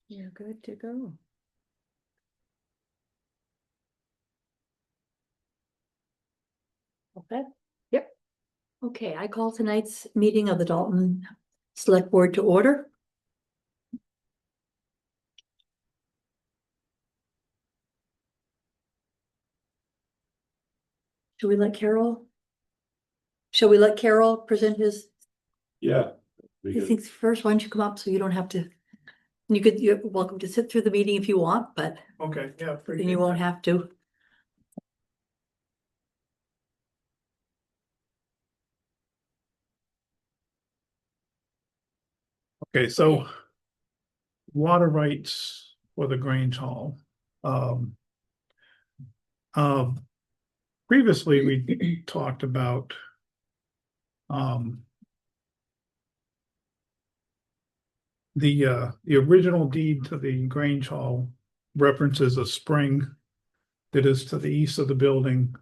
You're good to go. Okay. Yep. Okay, I call tonight's meeting of the Dalton Select Board to order. Should we let Carol? Shall we let Carol present his Yeah. things first? Why don't you come up so you don't have to? You're welcome to sit through the meeting if you want, but Okay, yeah. then you won't have to. Okay, so water rights for the Grange Hall. Um, Previously, we talked about um, the original deed to the Grange Hall references a spring that is to the east of the building,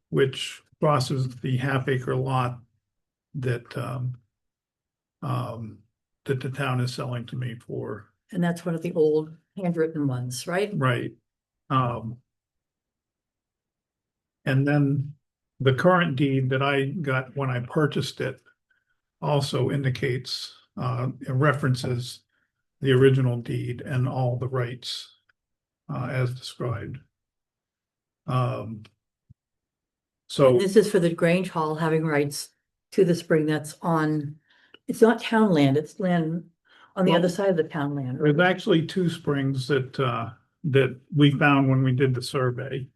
which crosses the half-acre lot that that the town is selling to me for. And that's one of the old handwritten ones, right? Right. And then the current deed that I got when I purchased it also indicates, it references the original deed and all the rights, as described. So This is for the Grange Hall having rights to the spring that's on, it's not town land, it's land on the Well, other side of the town land. there's actually two springs that we found when we did the survey.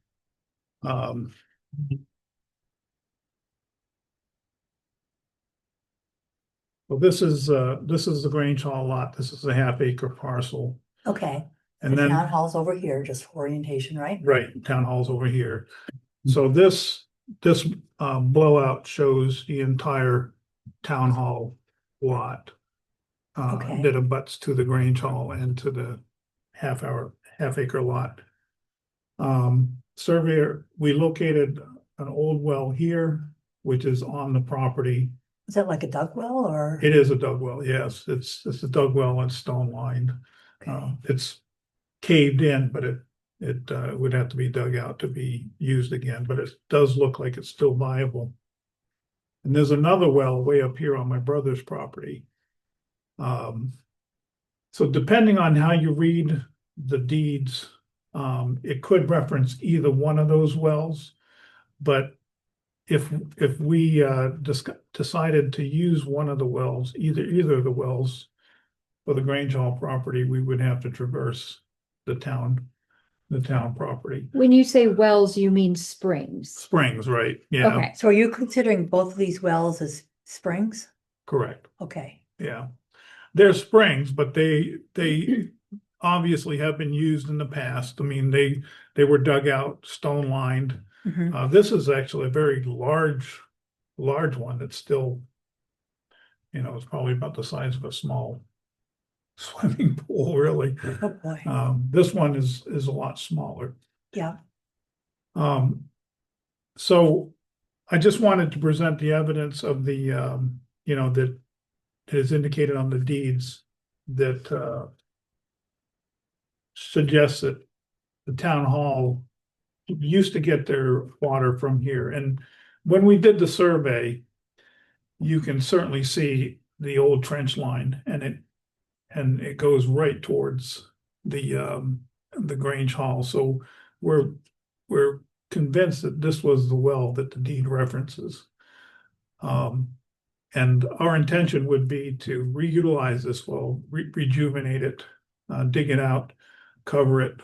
Well, this is the Grange Hall lot. This is a half-acre parcel. Okay, And the then, town hall's over here, just for orientation, right? right, town hall's over here. So this blowout shows the entire town hall lot. Okay. That abuts to the Grange Hall and to the half-acre lot. Surveyor, we located an old well here, which is on the property. Is that like a duck well or? It is a dug well, yes, it's a dug well and stone lined. Okay. It's caved in, but it would have to be dug out to be used again, but it does look like it's still viable. And there's another well way up here on my brother's property. So depending on how you read the deeds, it could reference either one of those wells. But if we decided to use one of the wells, either of the wells for the Grange Hall property, we would have to traverse the town property. When you say wells, you mean springs. Springs, right? Yeah, Okay, So are you considering both of these wells as springs? correct. Okay, Yeah. They're springs, but they obviously have been used in the past. I mean, they were dug out, stone lined. mhm. This is actually a very large one that's still, it's probably about the size of a small swimming pool, really. Oh, boy, This one is a lot smaller. yeah, So I just wanted to present the evidence of the, that is indicated on the deeds that suggests that the town hall used to get their water from here. And when we did the survey, you can certainly see the old trench line and it goes right towards the Grange Hall. So we're convinced that this was the well that the deed references. And our intention would be to reutilize this well, rejuvenate it, dig it out, cover it,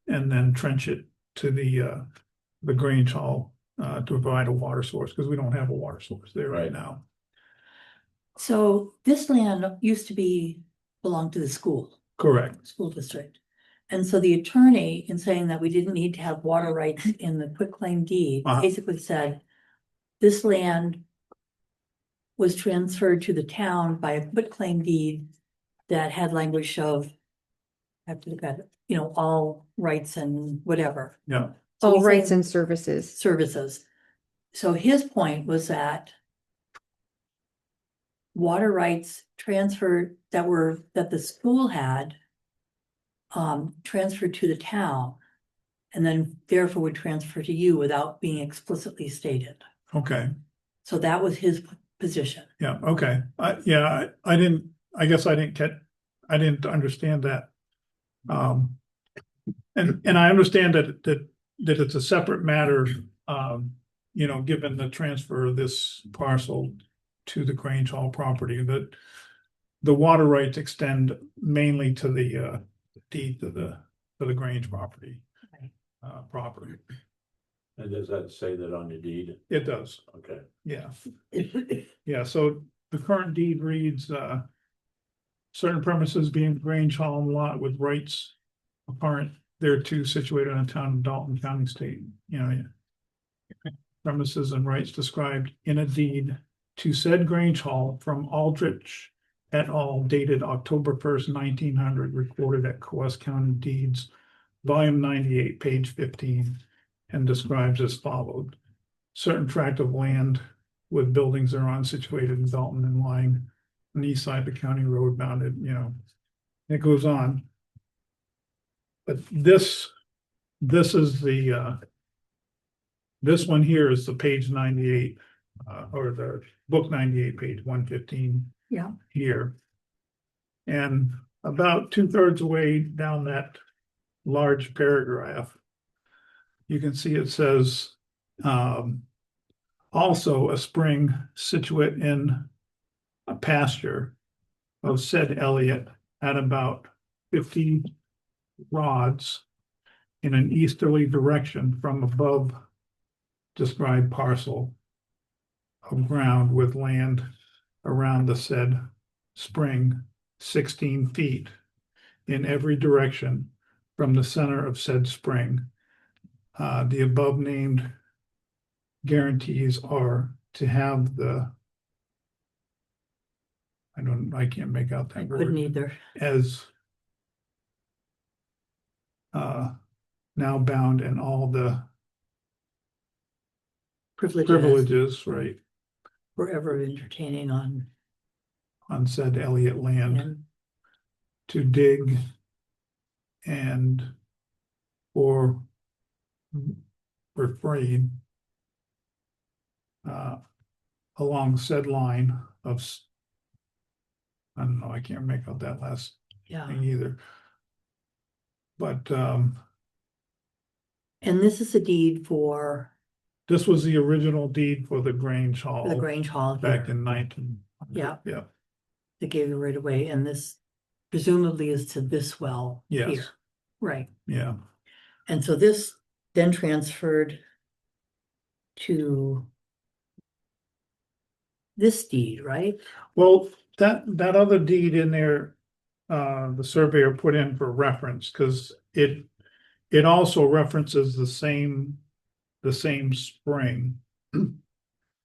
and then trench it to the Grange Hall to provide a water source, because we don't have a water source there right now. so this land used to belong to the school Correct. district. And so the attorney, in saying that we didn't need to have water rights in the quitclaim deed, basically said this land was transferred to the town by a quitclaim deed that had language of, I have to look at it, all rights and whatever. Yeah. So All he's rights saying and services. services. So his point was that water rights transferred that the school had transferred to the town. And then therefore would transfer to you without being explicitly stated. Okay, So that was his position. yeah, okay. I didn't, I guess I didn't understand that. And I understand that it's a separate matter, given the transfer of this parcel to the Grange Hall property, that the water rights extend mainly to the deed to the Grange property. Right. Property. And does that say that on the deed? It does, Okay. yeah. Yeah, so the current deed reads, certain premises being Grange Hall lot with rights apparent thereto situated in the town of Dalton County State, premises and rights described in a deed to said Grange Hall from Aldrich et al. Dated October 1st, 1900, recorded at Coos County Deeds, volume 98, page 15, and describes as followed. Certain tract of land with buildings thereon situated in Dalton and lying on the east side of the county road bounded, it goes on. But this is the, this one here is the page 98, or the book 98, page 115. Yeah. Here. And about 2/3 away down that large paragraph, you can see it says, also a spring situate in a pasture of said Elliott at about 50 rods in an easterly direction from above described parcel of ground with land around the said spring 16 feet in every direction from the center of said spring. The above named guarantees are to have the, I can't make out I that couldn't word, either. as now bound in all the privileges, right, Forever entertaining on. on said Elliott land And to dig and or refrain along said line of I don't know, I can't make out that last yeah, thing either. But and this is a deed for this was the original deed for the Grange the Hall Grange Hall back here in 19. Yeah. Yeah, that gave you right away, and this presumably is to this well yes, here. Right, yeah. and so this then transferred to this deed, right? Well, that other deed in there, the surveyor put in for reference, because it also references the same spring.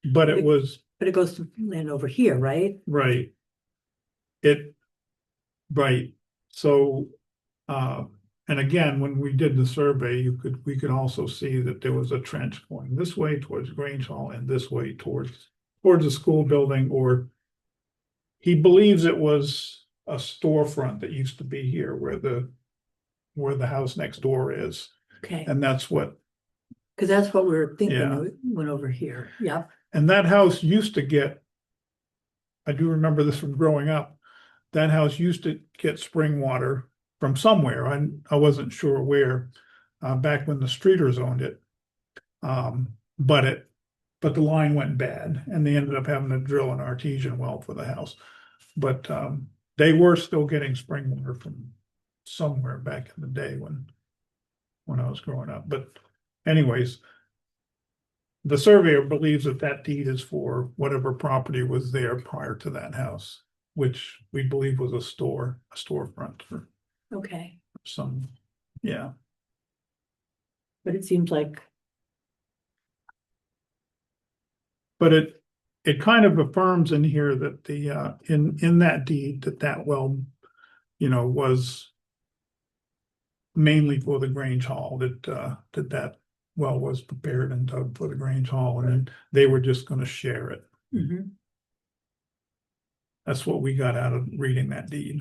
But it was, But it goes to land over here, right? right. Right, so, and again, when we did the survey, we could also see that there was a trench going this way towards Grange Hall and this way towards the school building, or he believes it was a storefront that used to be here where the house next door is. Okay, And that's what, because that's what we were thinking, Yeah. when we went over here, yeah, and that house used to get, I do remember this from growing up, that house used to get spring water from somewhere, I wasn't sure where, back when the Streeters owned it. But the line went bad and they ended up having to drill an artesian well for the house. But they were still getting spring water from somewhere back in the day when I was growing up. But anyways, the surveyor believes that deed is for whatever property was there prior to that house, which we believe was a storefront for okay, some, yeah. but it seems like, But it kind of affirms in here that the in that deed that well, was mainly for the Grange Hall, that well was prepared and dug for the Grange Hall, and then they were just gonna share it. mhm. That's what we got out of reading that deed.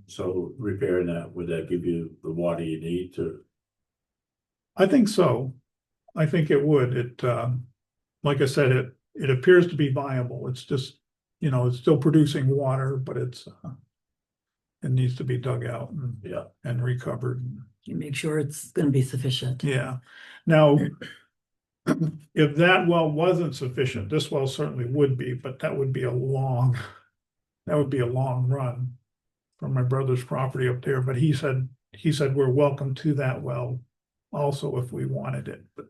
So repairing that, would that give you the water you need to? I think so. I think it would. Like I said, it appears to be viable. It's just, it's still producing water, but it needs to be dug out Yeah. and recovered. You make sure it's gonna be sufficient. Yeah. Now, if that well wasn't sufficient, this well certainly would be, but that would be a long run from my brother's property up there. But he said we're welcome to that well also if we wanted it, but,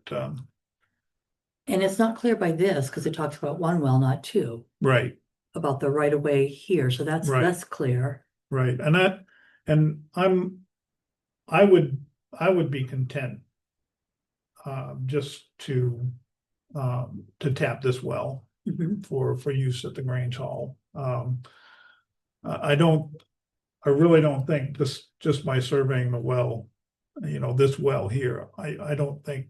And it's not clear by this, because it talks about one well, not two, right, about the right of way here, so Right. that's clear. right. And I would be content just to tap this well Mhm. for use at the Grange Hall. I really don't think this, just by surveying the well, this well here, I don't think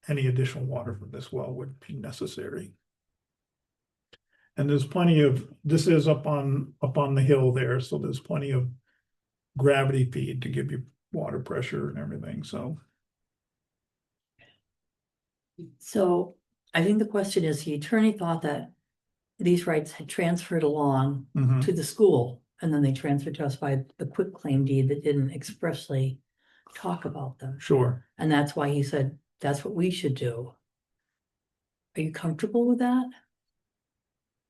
any additional water from this well would be necessary. And there's plenty of, this is up on the hill there, so there's plenty of gravity feed to give you water pressure and everything, so. So I think the question is, the attorney thought that these rights had transferred along Mhm. to the school, and then they transferred to us by the quitclaim deed that didn't expressly talk about them. Sure. And that's why he said, that's what we should do. Are you comfortable with that?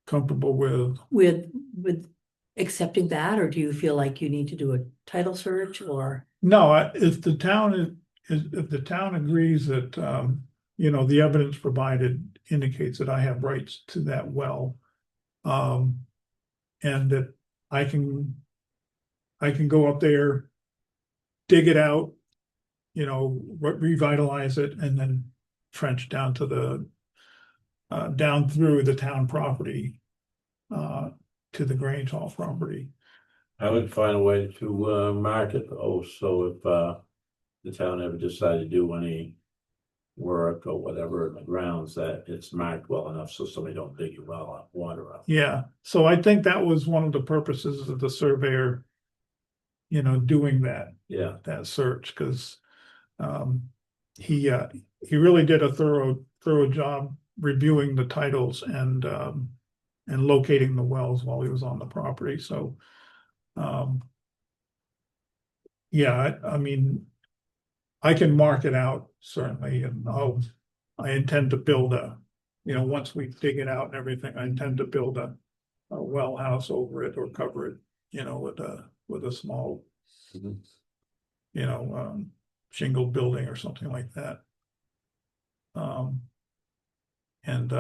Comfortable with, With accepting that, or do you feel like you need to do a title search or? no, if the town if the town agrees that, the evidence provided indicates that I have rights to that well. And that I can go up there, dig it out, revitalize it, and then trench down to down through the town property, to the Grange Hall property. I would find a way to mark it, so if the town ever decided to do any work or whatever in the grounds, that it's marked well enough so somebody don't dig your well up, water up. Yeah, so I think that was one of the purposes of the surveyor, doing that Yeah, search, because he really did a thorough job reviewing the titles and locating the wells while he was on the property, so yeah, I mean, I can mark it out certainly, and I intend to build once we dig it out and everything, I intend to build a well house over it or cover it, with a small, Mhm. shingled building or something like that. And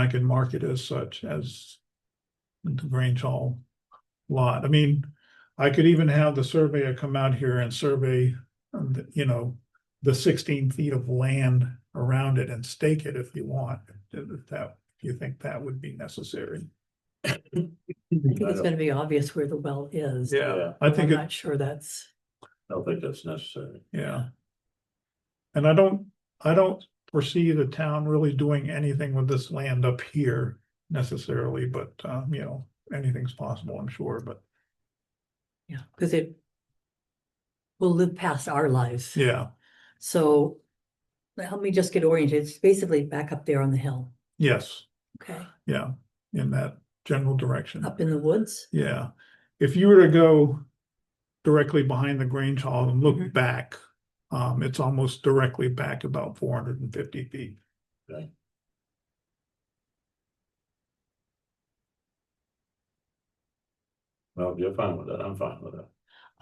I can mark it as such as the Grange Hall lot. I mean, I could even have the surveyor come out here and survey, the 16 feet of land around it and stake it if you want, if you think that would be necessary. I think it's gonna be obvious where the well is. Yeah. I think I'm it, not sure that's, I don't think that's necessary. yeah. And I don't foresee the town really doing anything with this land up here necessarily, but, anything's possible, I'm sure, but yeah, because it will live past our lives. yeah, So help me just get oriented. It's basically back up there on the hill, yes, okay, yeah, in that general direction. up in the woods. Yeah, if you were to go directly behind the Grange Hall and look Mhm. back, it's almost directly back about 450 feet. Okay. Well, if you're fine with it, I'm fine with it.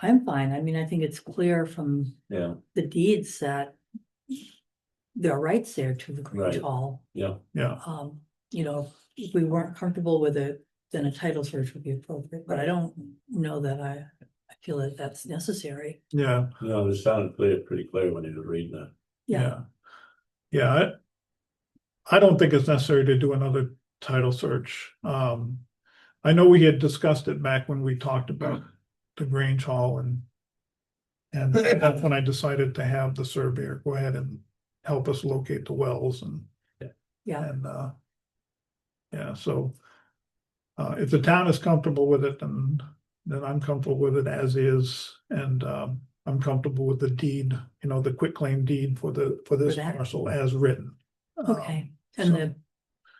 I'm fine. I mean, I think it's clear from Yeah, the deeds that there are rights there to the Grange Right. Hall. Yeah, If we weren't comfortable with it, then a title search would be appropriate, but I don't know that I feel that that's necessary. yeah, it sounded pretty clear when you were reading that. Yeah, yeah. I don't think it's necessary to do another title search. I know we had discussed it back when we talked about the Grange Hall and that's when I decided to have the surveyor go ahead and help us locate the wells and yeah. and yeah, so If the town is comfortable with it, then I'm comfortable with it as is, and, I'm comfortable with the deed, the quitclaim deed for this that? parcel as written. Okay, and so- the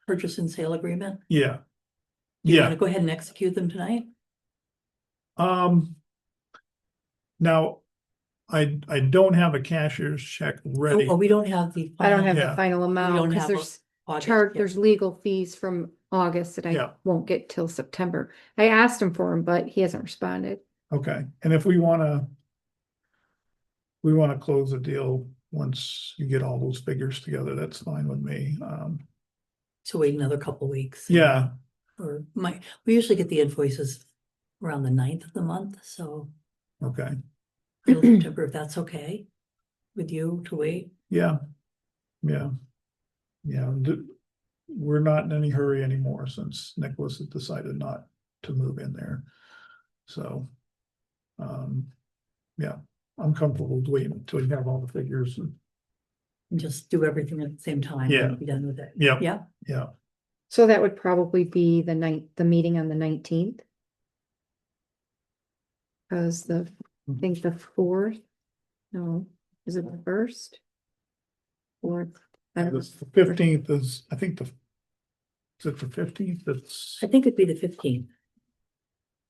purchase and sale agreement? Yeah. Do you Yeah, want to go ahead and execute them tonight? now, I don't have a cashier's check ready. Oh, we don't have the. I don't have Yeah. the final We amount don't because have a there's August yet. there's legal fees from August that I Yeah. won't get till September. I asked him for him, but he hasn't responded. Okay, and if we wanna close the deal once you get all those figures together, that's fine with me. So wait another couple weeks. Yeah, Or we usually get the invoices around the 9th of the month, so okay, middle of September, if that's okay with you to wait. yeah, yeah. Yeah, we're not in any hurry anymore since Nicholas has decided not to move in there. So, yeah, I'm comfortable waiting until you have all the figures. And just do everything at the same time Yeah. and be done with it. Yep. Yeah, Yeah, So that would probably be the meeting on the 19th. Cause I think the 4th, no, is it the 1st? 4th, I don't know. the 15th is, I think is it the 15th? That's, I think it'd be the 15th.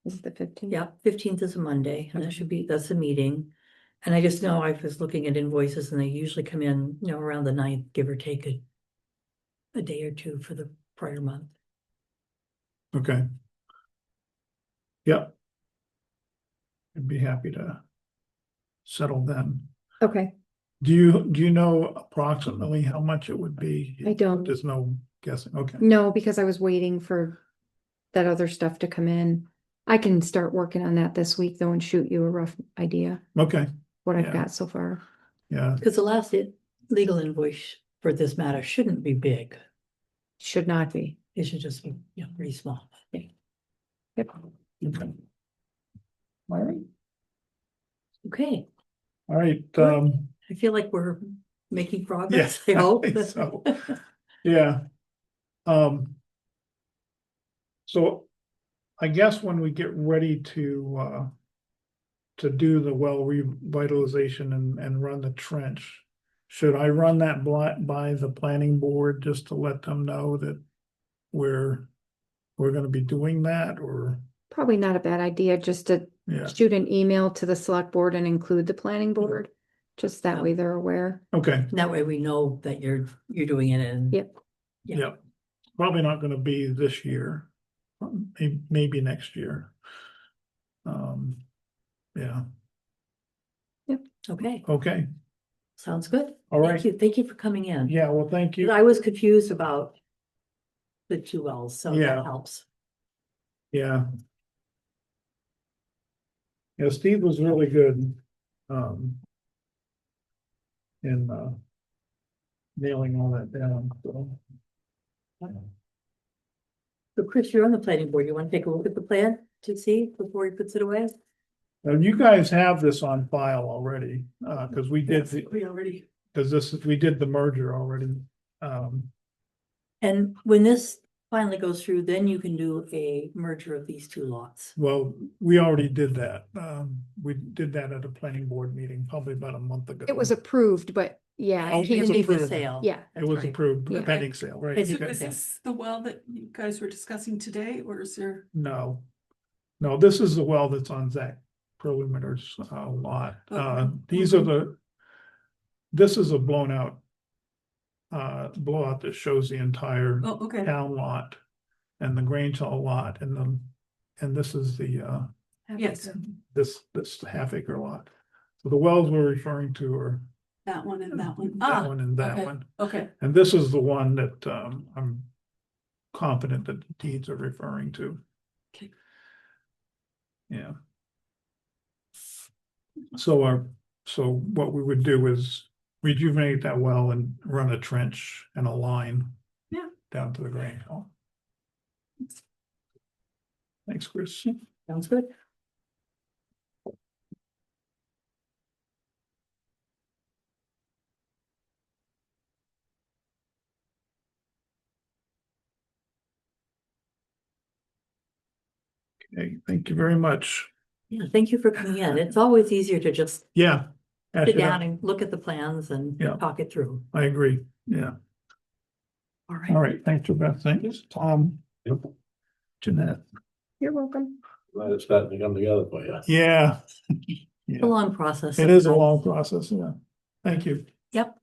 Is it the 15th? Yeah, 15th is a Monday, and that's a meeting. And I just know I was looking at invoices and they usually come in, around the 9th, give or take a day or two for the prior month. okay. Yep. I'd be happy to settle them. Okay, Do you know approximately how much it would be? I don't. There's no guessing, okay. no, because I was waiting for that other stuff to come in. I can start working on that this week though and shoot you a rough idea Okay, what I've Yeah. got so far. yeah, Because the last legal invoice for this matter shouldn't be big. Should not be. It should just be, pretty small. Yep. okay. All right, Okay, all right, Good. I feel like we're making progress, yes. I hope. think so. Yeah. So I guess when we get ready to do the well revitalization and run the trench, should I run that by the planning board just to let them know that we're gonna be doing that, or, Probably not a bad idea just to yeah, shoot an email to the select board and include the planning board. Just that Yeah. way they're aware. okay, That way we know that you're doing it and. Yep. Yeah. yeah. Probably not gonna be this year, maybe next year. Yeah, Okay, okay, sounds good. all right, Thank you for coming in. yeah, well, thank you. I was confused about the 2 wells, so Yeah. that helps. Yeah. Yeah, Steve was really good. In nailing all that down, so. So Chris, you're on the planning board. You want to take a look at the plan to see before he puts it away? Now, you guys have this on file already, cause we did, We already. we did the merger already. And when this finally goes through, then you can do a merger of these 2 lots. Well, we already did that. We did that at a planning board meeting probably about a month ago. It was approved, but yeah, Oh, it can't it's be, approved. Sale. yeah. It was right. approved, Yeah. pending sale, right? It's- So Okay. is this the well that you guys were discussing today, or is there? No. No, this is the well that's on Zach Perimeter's lot. Okay. These are this is a blowout that shows the entire Oh, okay. town lot and the Grange Hall lot and this is the Yes, this half acre lot. So the wells we're referring to are that one and that one. that Ah, one and that okay. one. okay. And this is the one that I'm confident that the deeds are referring to. Okay. Yeah. So what we would do is rejuvenate that well and run a trench and a line. Yeah. Down to the Grange Hall. Thanks, Chris. Sounds good. Okay, thank you very much. Yeah, thank you for coming in. It's always easier to just Yeah. hash sit it out. down and look at the plans and Yeah. talk it through. I agree. Yeah. All All right. right. Thanks, Rebecca. Thanks, Tom, Yep. Jeanette. You're welcome. Glad it's starting to come together for you. Yeah. It's a long process. It is a sometimes. long process. Yeah. Thank you. Yep.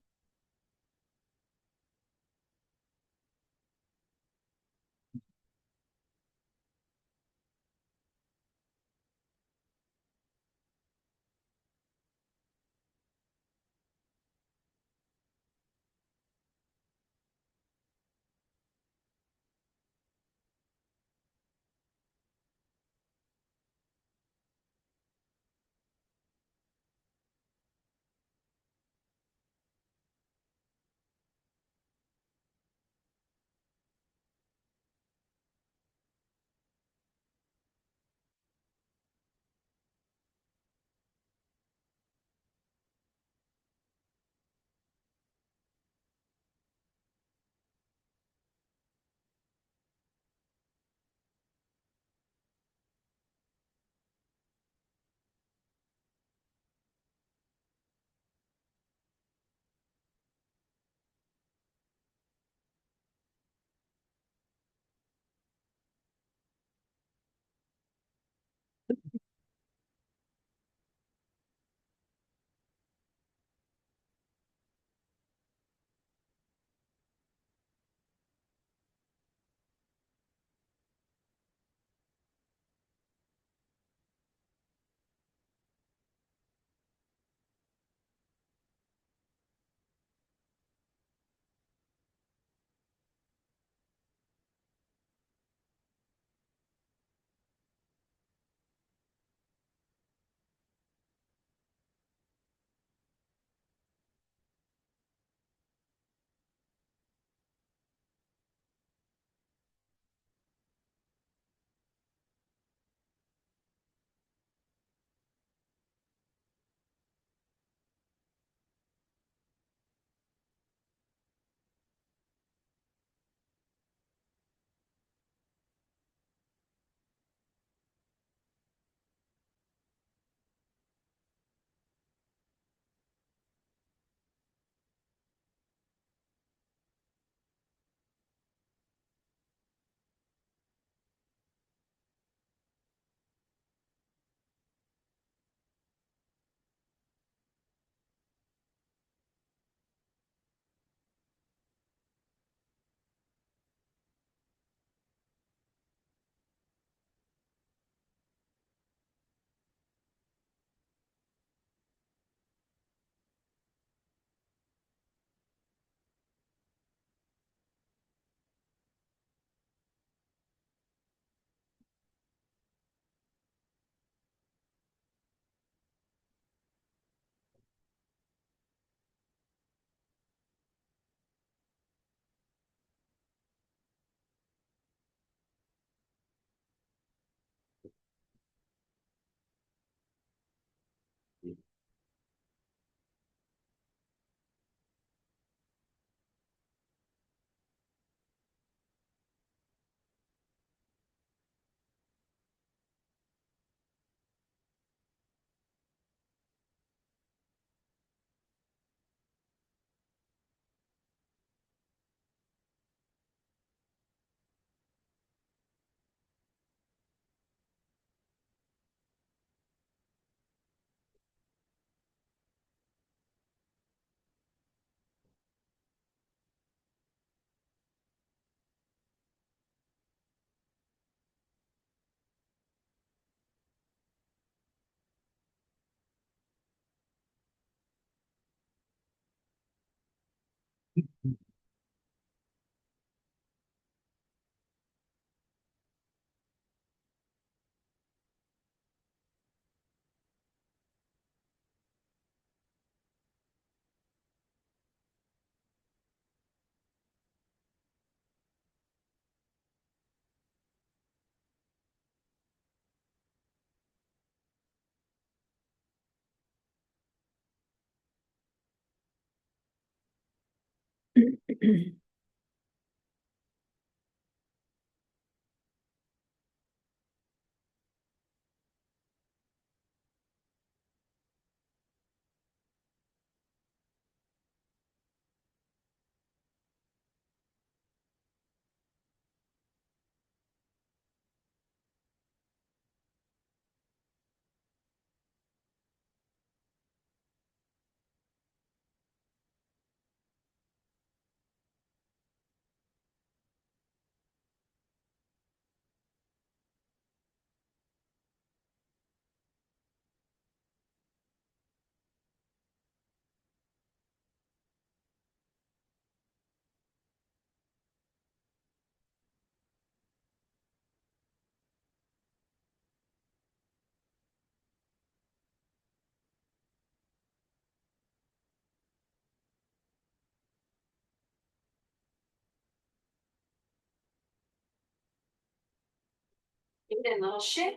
Little shit.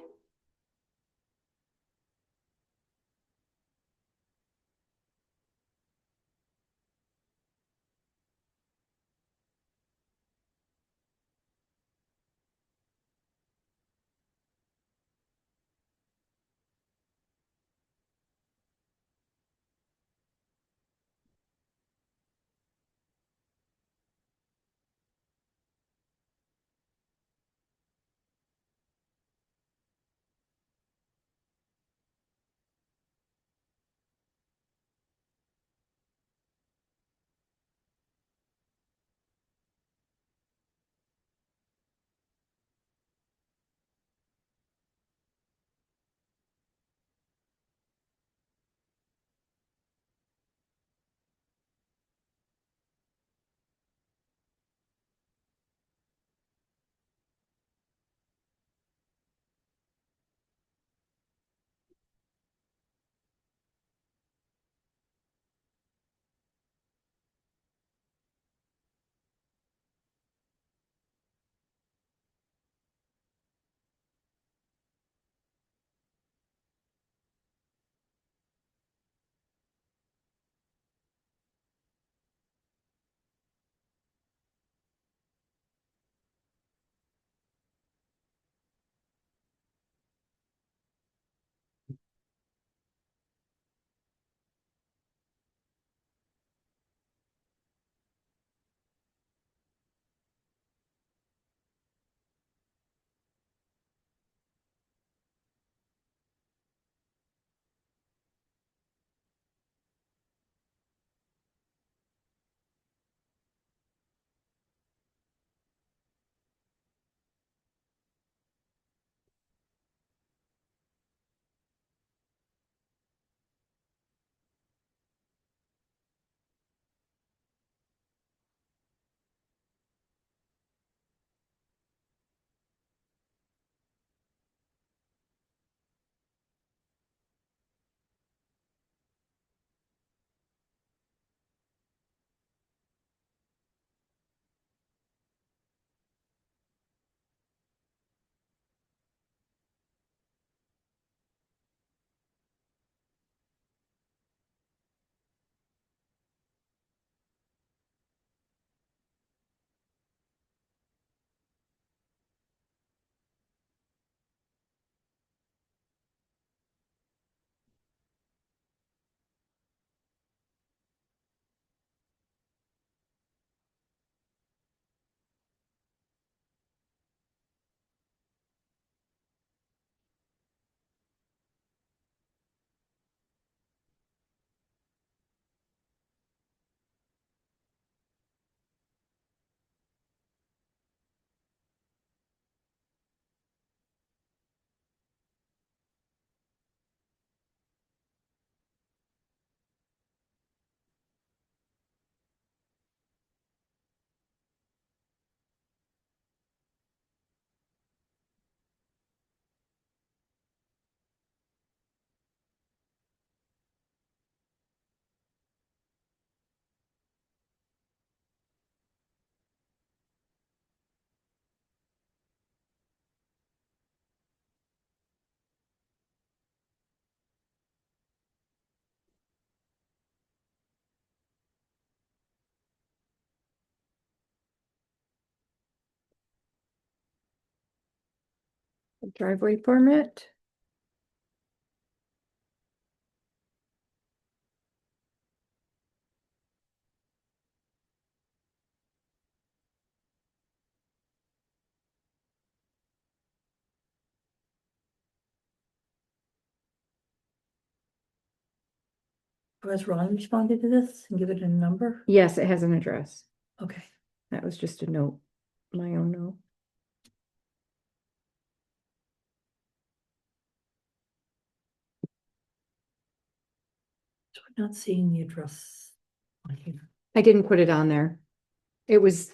Driveway permit. Has Ron responded to this and give it a number? Yes, it has an address. Okay. That was just a note, my own note. So we're not seeing the address on here. I didn't put it on there. It was.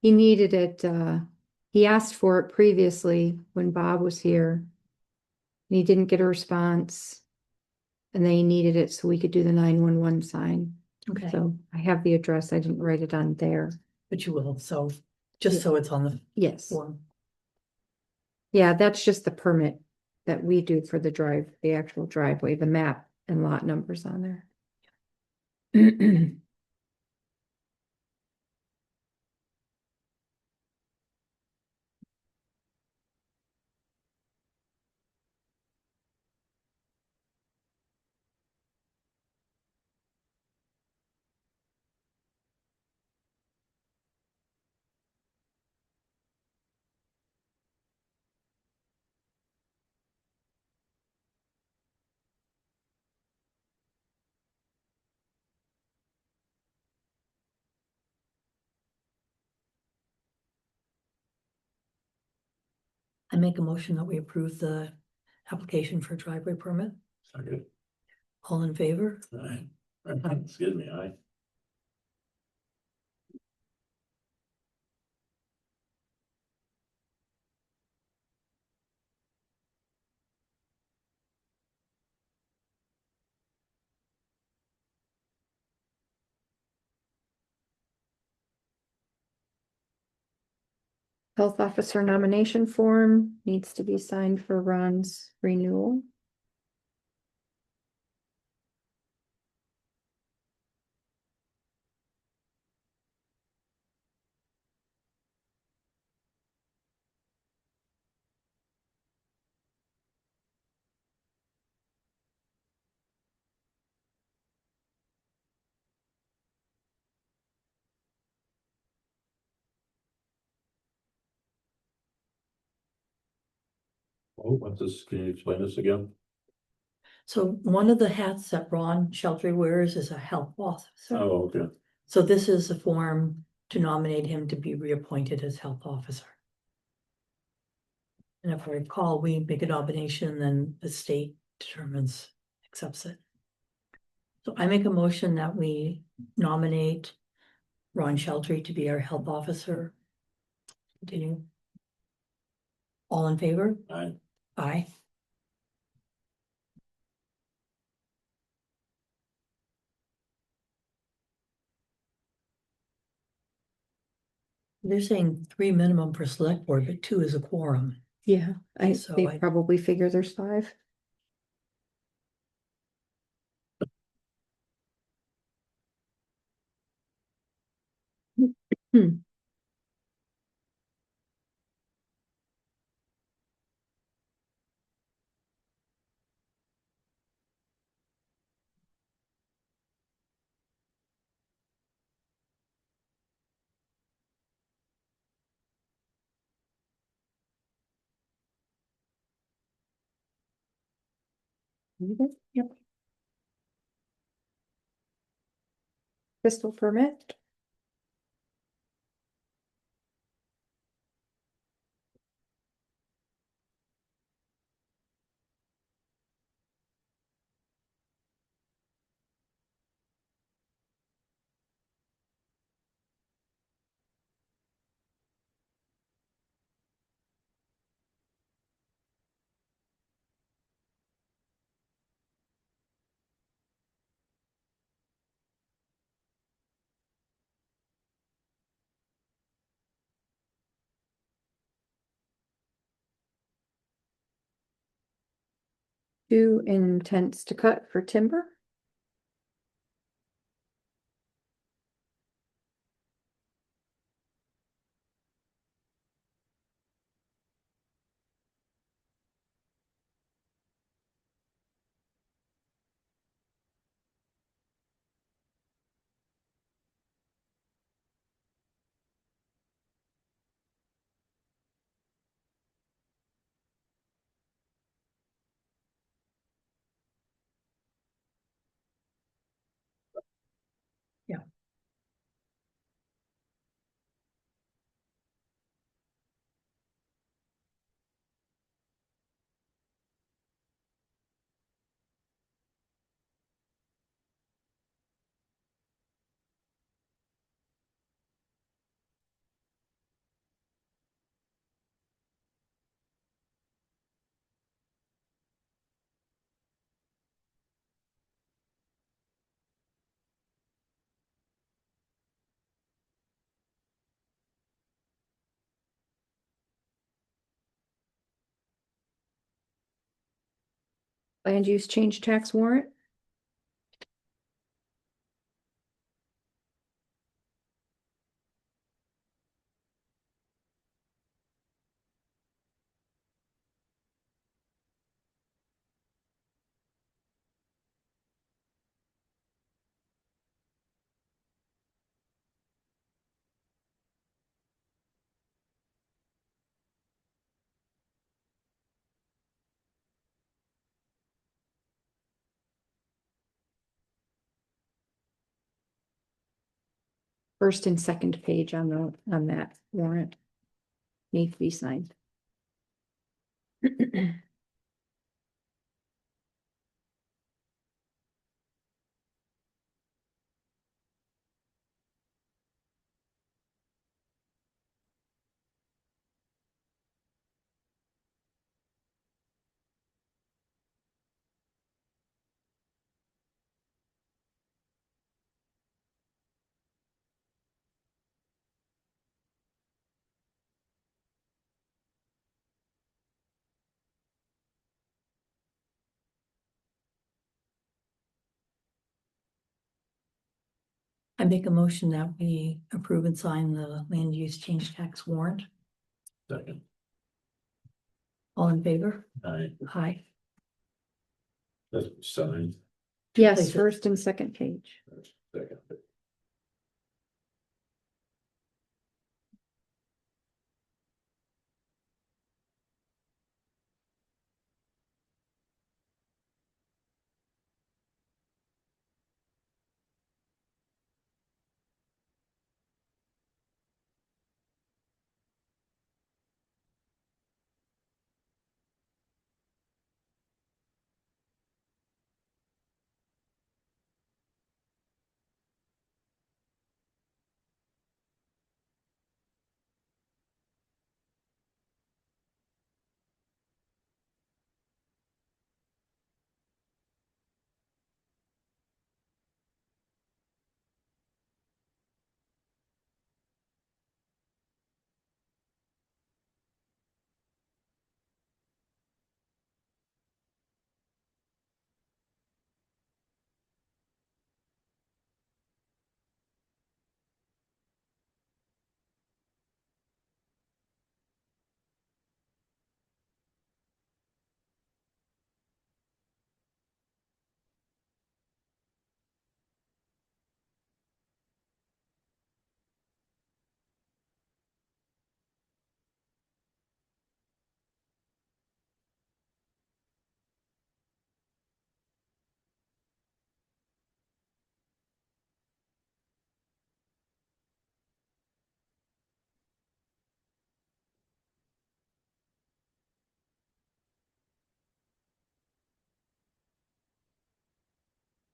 He needed it, he asked for it previously when Bob was here. And he didn't get a response. And they needed it so we could do the 911 sign. Okay, So I have the address. I didn't write it on there. but you will, so just so it's on the Yes. form. Yeah, that's just the permit that we do for the actual driveway, the map and lot numbers on there. I make a motion that we approve the application for driveway permit. Second. All in favor? Aye. Excuse me, aye. Health officer nomination form needs to be signed for Ron's renewal. Oh, what's this? Can you explain this again? So one of the hats that Ron Shelter wears is a health officer. Oh, okay. So this is a form to nominate him to be reappointed as health officer. And if I recall, we make a nomination, then the state determines, accepts it. So I make a motion that we nominate Ron Shelter to be our health officer. Continue. All in favor? Aye. Aye. They're saying 3 minimum per select board, but 2 is a quorum. Yeah, So they I- probably figure there's 5. Hmm. Yep. Crystal permit. Two intents to cut for timber. Land use change tax warrant. First and second page on that warrant. Need to be signed. I make a motion that we approve and sign the land use change tax warrant. Second, All in favor? I, Aye. that's signed. Yes, places. first and second page. Second.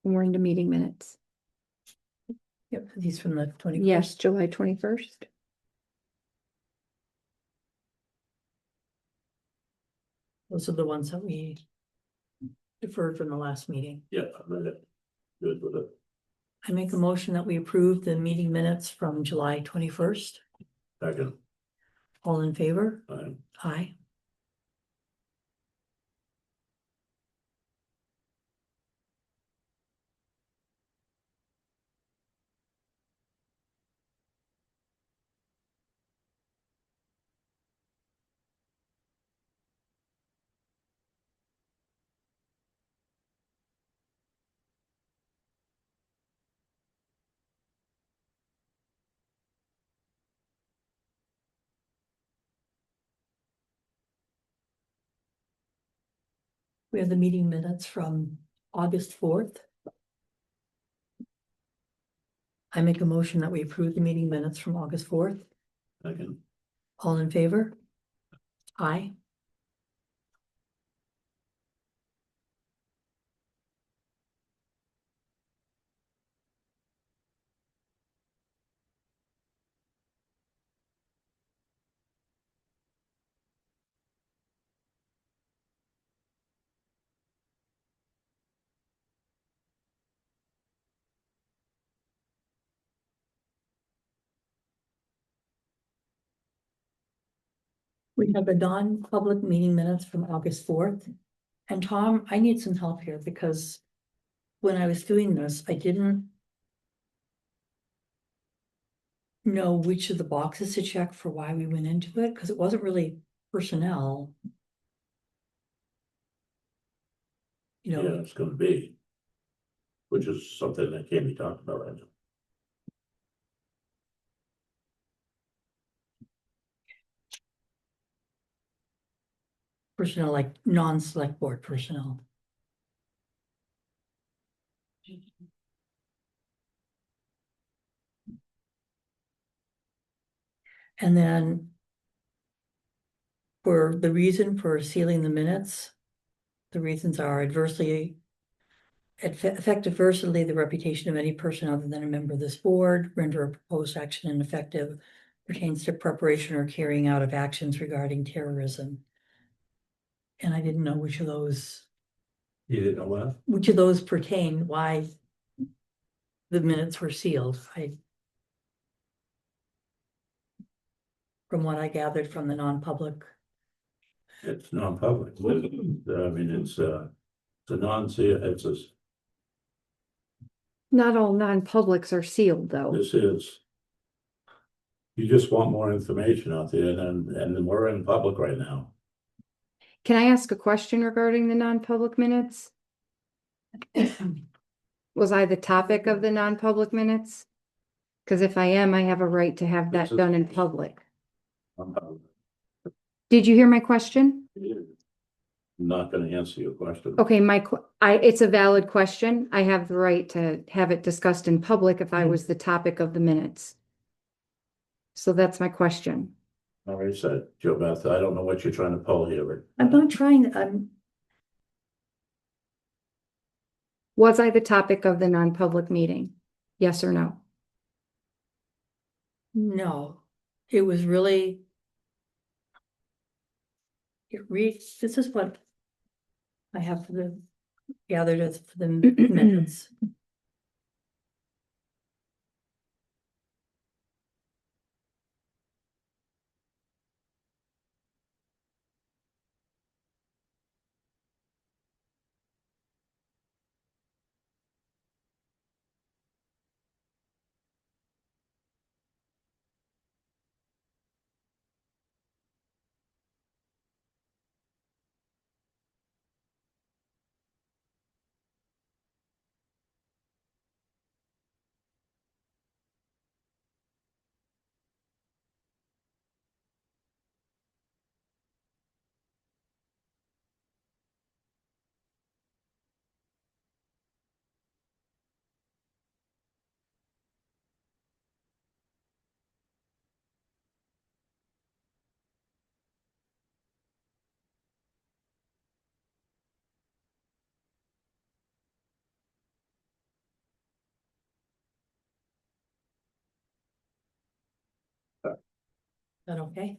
We're into meeting minutes. Yep, these from the 21st. Yes, July 21st. Those are the ones that we deferred from the last meeting. Yeah, I read it. Good with it. I make a motion that we approve the meeting minutes from July 21st. Second, All in favor? I, Aye. We have the meeting minutes from August 4th. I make a motion that we approve the meeting minutes from August 4th. second, All in favor? Aye. We have the non-public meeting minutes from August 4th. And Tom, I need some help here because when I was doing this, I didn't know which of the boxes to check for why we went into it, because it wasn't really personnel. You Yeah, know, it's gonna be. Which is something that can't be talked about right now. personnel like non-select board personnel. And then for the reason for sealing the minutes, the reasons are affect adversely the reputation of any person other than a member of this board, render a proposed action ineffective, pertains to preparation or carrying out of actions regarding terrorism. And I didn't know which of those You didn't know what? pertain, why the minutes were sealed. From what I gathered from the non-public. It's non-public. I mean, it's a it's a, Not all non-publics are sealed, though. this is. You just want more information out there and we're in public right now. Can I ask a question regarding the non-public minutes? Was I the topic of the non-public minutes? Because if I am, I have a right to have that done in public. Did you hear my question? I'm not gonna answer your question. Okay, it's a valid question. I have the right to have it discussed in public if I was the topic of the minutes. So that's my question. I already said, Joe Beth, I don't know what you're trying to pull here, but I'm not trying, Was I the topic of the non-public meeting? Yes or no? no, it was really. This is what I have gathered as for the minutes. Is that okay?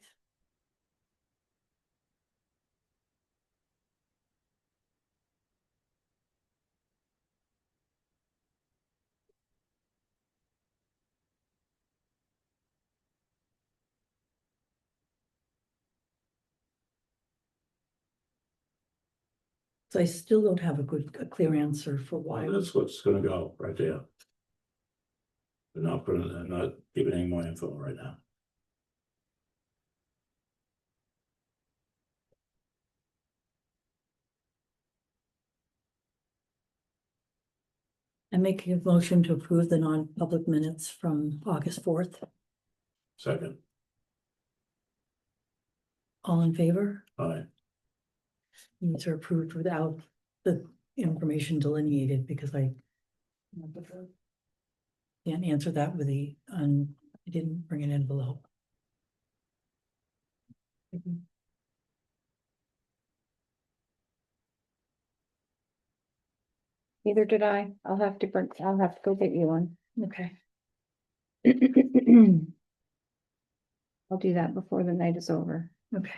So I still don't have a clear answer for why. that's what's gonna go right there. They're not giving any more info right now. I make a motion to approve the non-public minutes from August 4th. Second, All in favor? aye. These are approved without the information delineated because I can't answer that with I didn't bring an envelope. Neither did I. I'll have to go get you one. Okay. I'll do that before the night is over. Okay.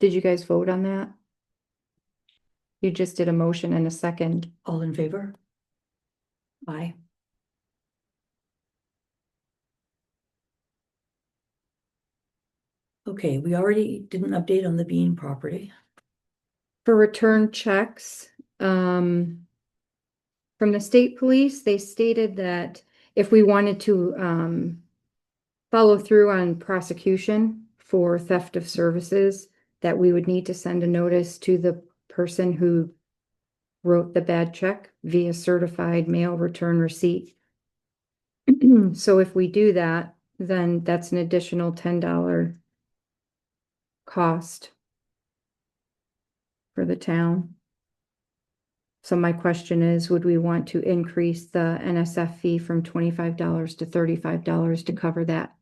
Did you guys vote on that? You just did a motion and a second. All in favor? Aye. Okay, we already did an update on the Bean property. For return checks, from the state police, they stated that if we wanted to, follow through on prosecution for theft of services, that we would need to send a notice to the person who wrote the bad check via certified mail return receipt. So if we do that, then that's an additional $10 cost for the town. So my question is, would we want to increase the NSF fee from $25 to $35 to cover that?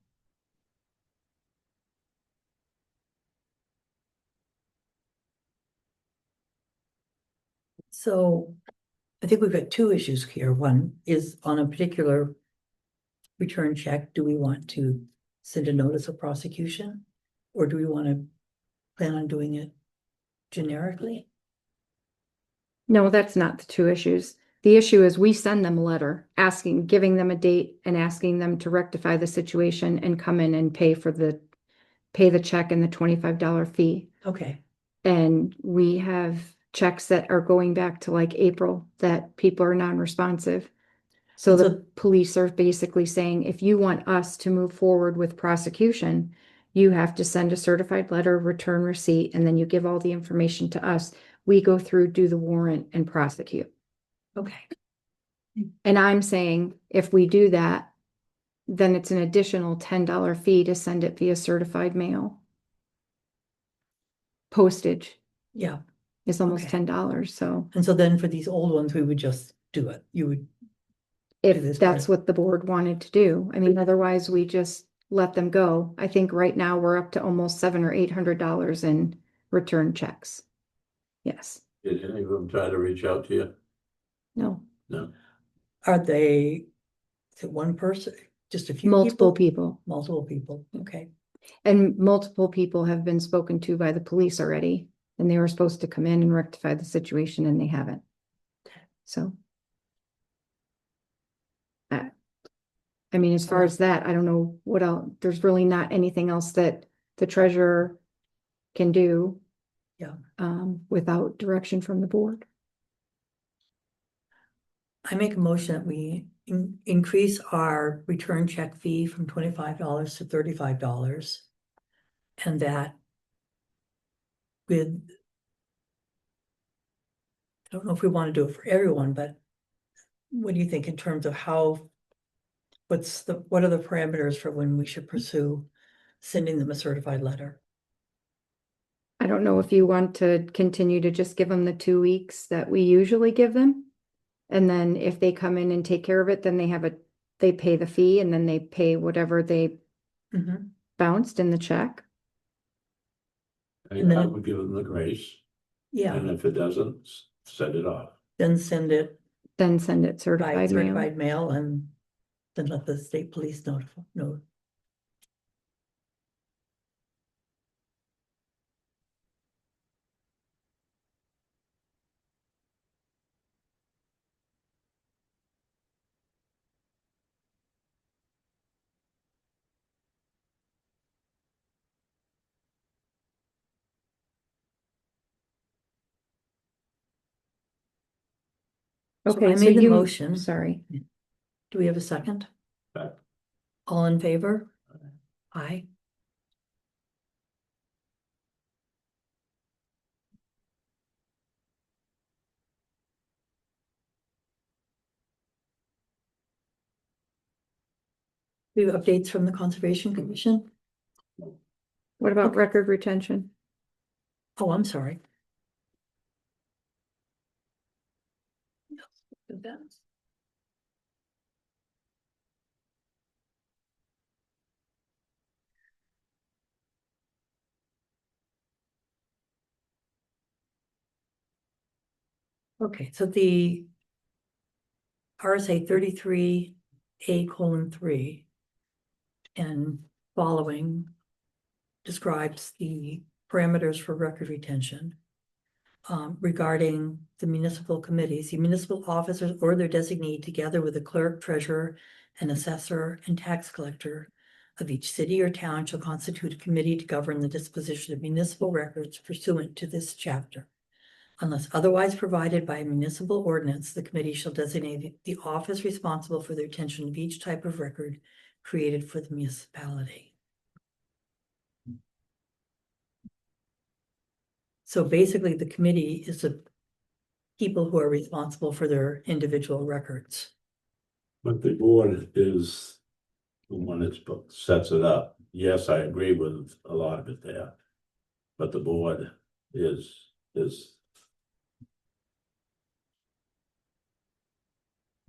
So I think we've got two issues here. One is on a particular return check, do we want to send a notice of prosecution? Or do we want to plan on doing it generically? No, that's not the two issues. The issue is we send them a letter asking, giving them a date and asking them to rectify the situation and come in and pay the check and the $25 fee. Okay, And we have checks that are going back to like April that people are non-responsive. So And the so- police are basically saying, if you want us to move forward with prosecution, you have to send a certified letter, return receipt, and then you give all the information to us. We go through, do the warrant and prosecute. okay. And I'm saying if we do that, then it's an additional $10 fee to send it via certified mail. Postage Yeah, is almost Okay. $10, so and so then for these old ones, we would just do it. You would, It is if that's part- what the board wanted to do. I mean, otherwise we just let them go. I think right now we're up to almost $700 or $800 in return checks. Yes, Did any of them try to reach out to you? no, No. are they, is it one person, just a few multiple people? people. Multiple people, okay. And multiple people have been spoken to by the police already, and they were supposed to come in and rectify the situation and they haven't. Okay. So. I mean, as far as that, I don't know what else, there's really not anything else that the treasurer can do. Yeah. Without direction from the board. I make a motion that we increase our return check fee from $25 to $35. And that with, I don't know if we want to do it for everyone, but what do you think in terms of what are the parameters for when we should pursue sending them a certified letter? I don't know if you want to continue to just give them the 2 weeks that we usually give them. And then if they come in and take care of it, then they pay the fee and then they pay whatever they Mhm. bounced in the check. And then I it- would give them the grace, Yeah, and if it doesn't, send it off. then send it Then send it by certified mail. certified mail and then let the state police know. So Okay, I so made the you, motion. sorry. Do we have a second? Second. All in favor? Aye. We have updates from the Conservation Commission? What about Okay. record retention? Oh, I'm sorry. Okay, so the RSA 33A:3 and following describes the parameters for record retention regarding the municipal committees, the municipal officers or their designee, together with the clerk, treasurer, and assessor and tax collector, of each city or town shall constitute a committee to govern the disposition of municipal records pursuant to this chapter. Unless otherwise provided by a municipal ordinance, the committee shall designate the office responsible for the retention of each type of record created for the municipality. So basically, the committee is the people who are responsible for their individual records. But the board is the one that sets it up. Yes, I agree with a lot of it there. But the board is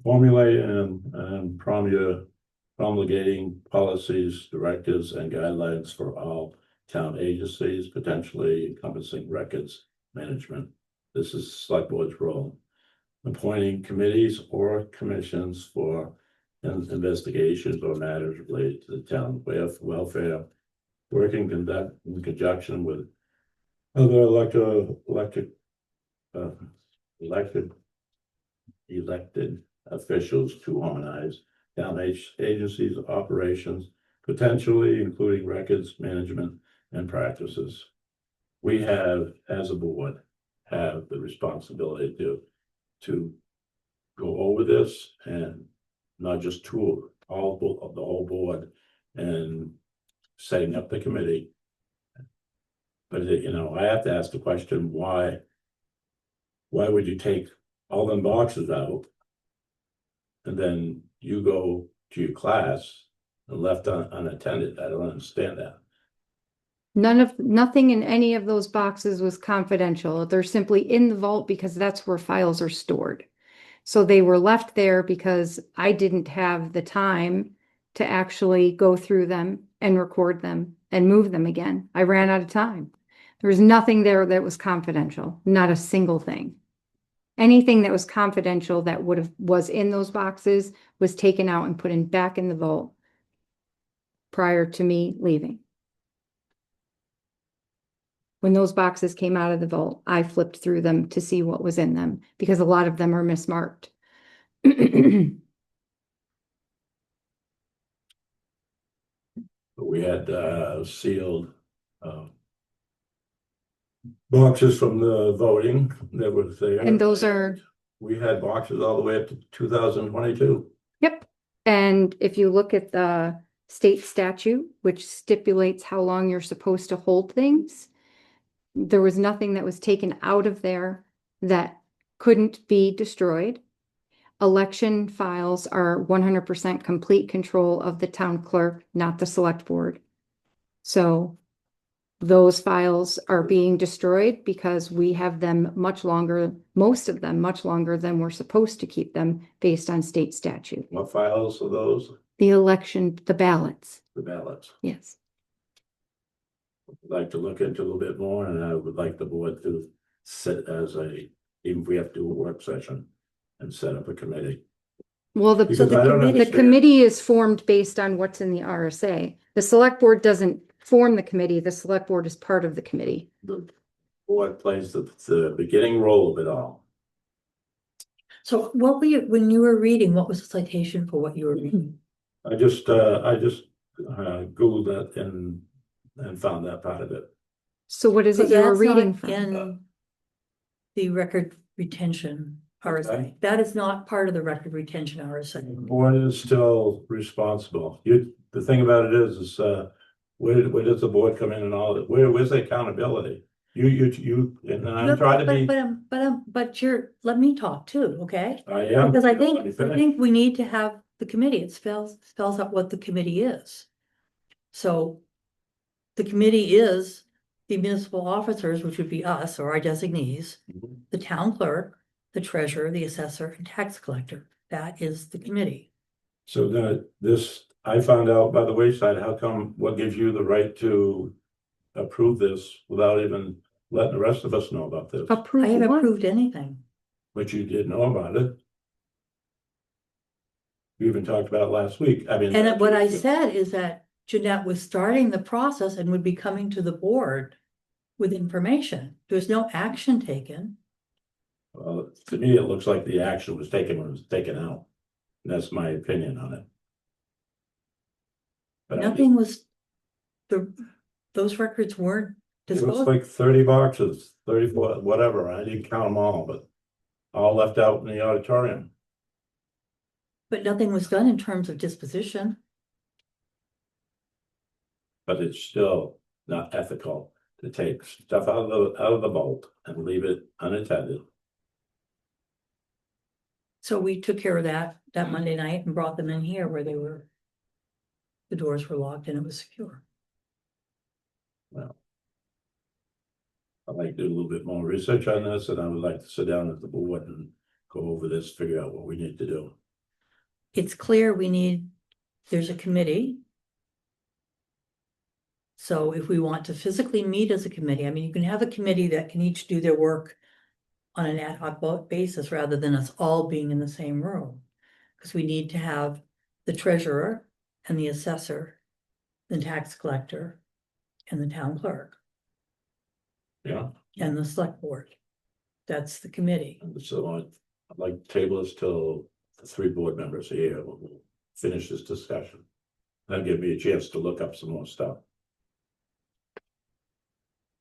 formulating and promulgating policies, directives, and guidelines for all town agencies, potentially encompassing records management. This is select board's role. Appointing committees or commissions for investigations or matters related to the town welfare. Working in conjunction with other elected officials to harmonize town agencies' operations, potentially including records management and practices. We have, as a board, have the responsibility to go over this and not just to all of the whole board and setting up the committee. But you know, I have to ask the question, why would you take all them boxes out and then you go to your class and left unattended? I don't understand that. Nothing in any of those boxes was confidential. They're simply in the vault because that's where files are stored. So they were left there because I didn't have the time to actually go through them and record them and move them again. I ran out of time. There was nothing there that was confidential, not a single thing. Anything that was confidential that was in those boxes was taken out and put back in the vault prior to me leaving. When those boxes came out of the vault, I flipped through them to see what was in them because a lot of them are mismarked. We had sealed boxes from the voting that was there. And those are, We had boxes all the way up to 2022. yep. And if you look at the state statute, which stipulates how long you're supposed to hold things, there was nothing that was taken out of there that couldn't be destroyed. Election files are 100% complete control of the town clerk, not the select board. So those files are being destroyed because we have them much longer, most of them much longer than we're supposed to keep them based on state statute. What files are those? The election, the ballots, The ballots. yes. I'd like to look into a little bit more, and I would like the board to sit as even if we have to do a work session and set up a committee. Well, the Because I don't the understand. committee is formed based on what's in the RSA. The select board doesn't form the committee. The select board is part of the committee. The board plays the beginning role of it all. So what were you, when you were reading, what was the citation for what you were reading? I just Googled it and found that part of it. So what is So it you were that's not reading from? in the record retention RSA. Okay. That is not part of the record retention The RSA. board is still responsible. The thing about it is where does the board come in and all that? Where's the accountability? You, and I'm trying to be. But let me talk too, okay? I am. Because I Let me think finish. we need to have the committee. It spells out what the committee is. So the committee is the municipal officers, which would be us or our designees, Mhm. the town clerk, the treasurer, the assessor, and tax collector. That is the committee. So then I found out by the wayside, how come, what gives you the right to approve this without even letting the rest of us know about this? I Approve haven't what? approved anything. But you did know about it. We even talked about it last week. I mean. And what I said is that Jeanette was starting the process and would be coming to the board with information. There's no action taken. Well, to me, it looks like the action was taken when it was taken out. That's my opinion on it. But I Nothing was, those records weren't It was disclosed. like 30 boxes, 34, whatever. I didn't count them all, but all left out in the auditorium. But nothing was done in terms of disposition. But it's still not ethical to take stuff out of the vault and leave it unattended. So we took care of that Monday night and brought them in here where they were. The doors were locked and it was secure. Well, I'd like to do a little bit more research on this, and I would like to sit down at the board and go over this, figure out what we need to do. It's clear there's a committee. So if we want to physically meet as a committee, I mean, you can have a committee that can each do their work on an ad hoc basis rather than us all being in the same room. Because we need to have the treasurer and the assessor, the tax collector, and the town clerk, Yeah, and the select board. That's the committee. and so I'd like to table this till the 3 board members are here. We'll finish this discussion. That'll give me a chance to look up some more stuff.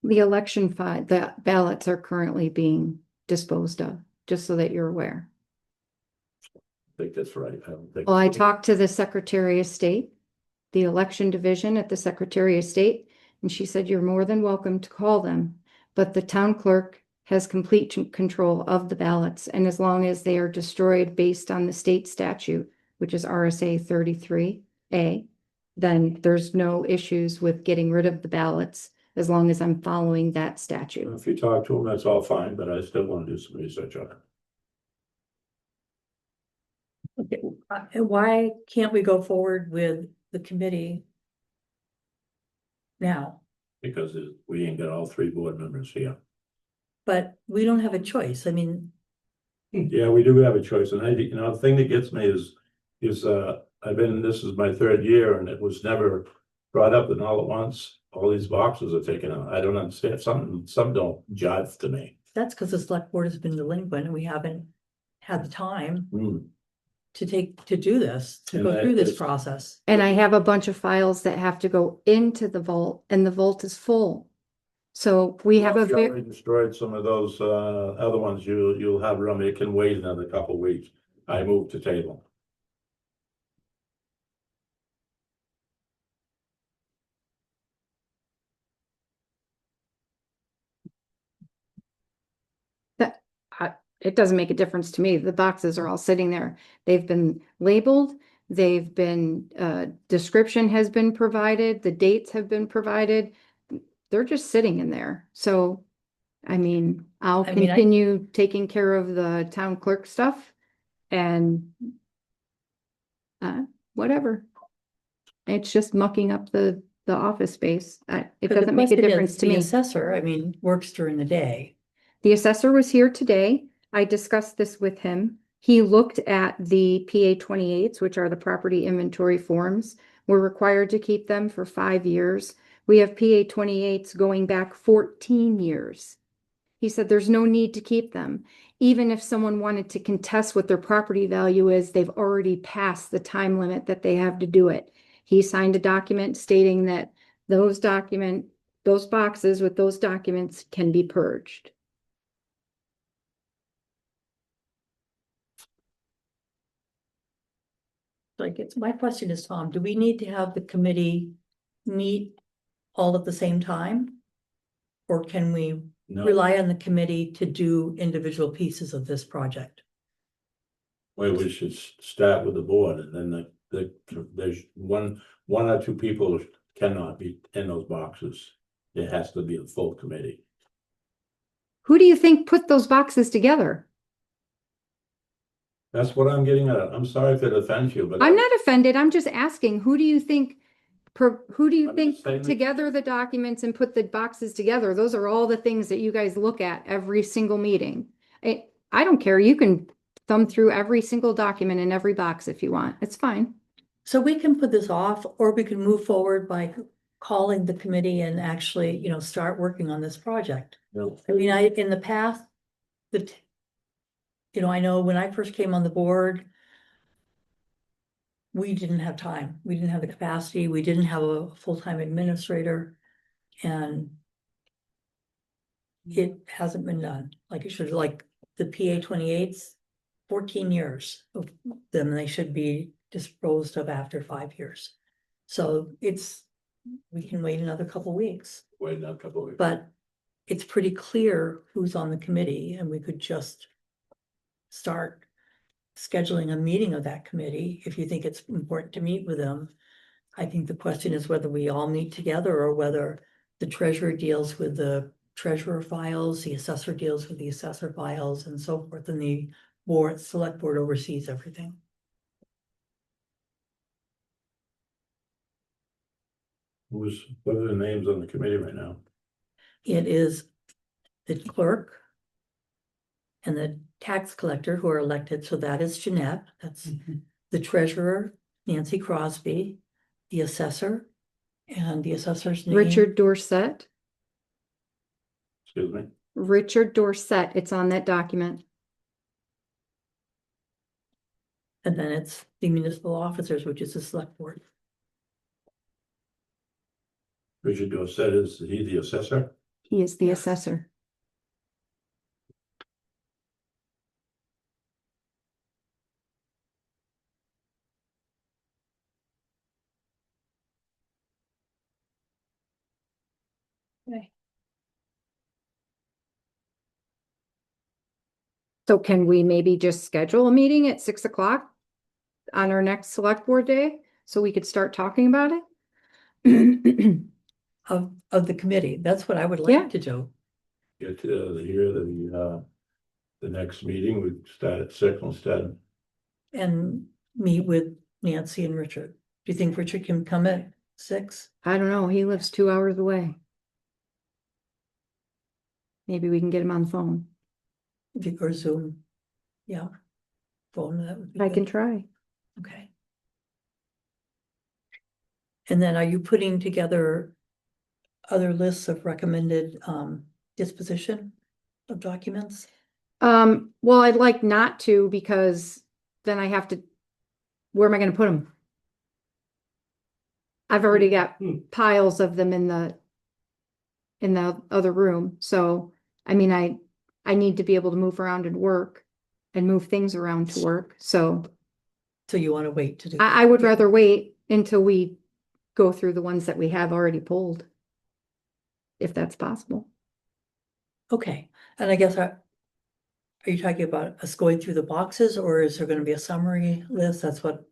The election the ballots are currently being disposed of, just so that you're aware. I think that's right. I don't think. Well, I talked to the Secretary of State, the election division at the Secretary of State, and she said, you're more than welcome to call them. But the town clerk has complete control of the ballots, and as long as they are destroyed based on the state statute, which is RSA 33A, then there's no issues with getting rid of the ballots as long as I'm following that statute. If you talk to them, that's all fine, but I still want to do some research on it. Okay, and why can't we go forward with the committee now? Because we ain't got all 3 board members here. But we don't have a choice. I mean, Yeah, we do have a choice, and the thing that gets me is this is my 3rd year, and it was never brought up, and all at once, all these boxes are taken out. I don't understand, some don't jive to me. that's because the select board has been delinquent and we haven't had the time Hmm. to do this, to And go through this it's- process. And I have a bunch of files that have to go into the vault, and the vault is full. So we have Well, a if you very, already destroyed some of those other ones, you'll have room. It can wait another couple of weeks. I moved to table. it doesn't make a difference to me. The boxes are all sitting there. They've been labeled. They've been, description has been provided. The dates have been provided. They're just sitting in there. So, I mean, I'll I mean, continue taking care of the town clerk stuff and whatever. It's just mucking up the office space. It But the doesn't make a question is, difference to the me. assessor, I mean, works during the day. The assessor was here today. I discussed this with him. He looked at the PA 28s, which are the property inventory forms. We're required to keep them for 5 years. We have PA 28s going back 14 years. He said there's no need to keep them. Even if someone wanted to contest what their property value is, they've already passed the time limit that they have to do it. He signed a document stating that those boxes with those documents can be purged. Like, my question is, Tom, do we need to have the committee meet all at the same time? Or can we No, rely on the committee to do individual pieces of this project? well, we should start with the board, and then there's one or 2 people cannot be in those boxes. It has to be a full committee. Who do you think put those boxes together? That's what I'm getting at. I'm sorry if it offends you, but. I'm not offended. I'm just asking, who do you think I'm just saying that- together the documents and put the boxes together? Those are all the things that you guys look at every single meeting. I don't care. You can thumb through every single document in every box if you want. It's fine. So we can put this off, or we can move forward by calling the committee and actually, start working on this project. No. I mean, in the past, I know when I first came on the board, we didn't have time. We didn't have the capacity. We didn't have a full-time administrator. And it hasn't been done like it should, like the PA 28s, 14 years of them, they should be disposed of after 5 years. So we can wait another couple weeks, Wait a couple of weeks. but it's pretty clear who's on the committee, and we could just start scheduling a meeting of that committee if you think it's important to meet with them. I think the question is whether we all meet together or whether the treasurer deals with the treasurer files, the assessor deals with the assessor files and so forth, and the select board oversees everything. What are the names on the committee right now? It is the clerk and the tax collector who are elected, so that is Jeanette, that's the treasurer, Nancy Crosby, the assessor, and the assessor's name. Richard Dorset, Excuse me? Richard Dorset, it's on that document. And then it's the municipal officers, which is the select board. Richard Dorset, is he the assessor? He is the Yes. assessor. Okay. So can we maybe just schedule a meeting at 6 o'clock on our next select board day, so we could start talking about it? Of the committee, that's what I would Yeah. like to do. Get the next meeting, we start at 6 instead. And meet with Nancy and Richard. Do you think Richard can come at 6? I don't know, he lives 2 hours away. Maybe we can get him on the phone. If you or Zoom, yeah. Phone, that would be I can good. try. Okay. And then are you putting together other lists of recommended disposition of documents? Well, I'd like not to, because then I have to, where am I gonna put them? I've already got piles of them in the other room, so, I mean, I need to be able to move around and work and move things around to work, so So you want to wait to do? I would rather wait until we go through the ones that we have already pulled, if that's possible. Okay, and I guess are you talking about us going through the boxes, or is there gonna be a summary list? That's what,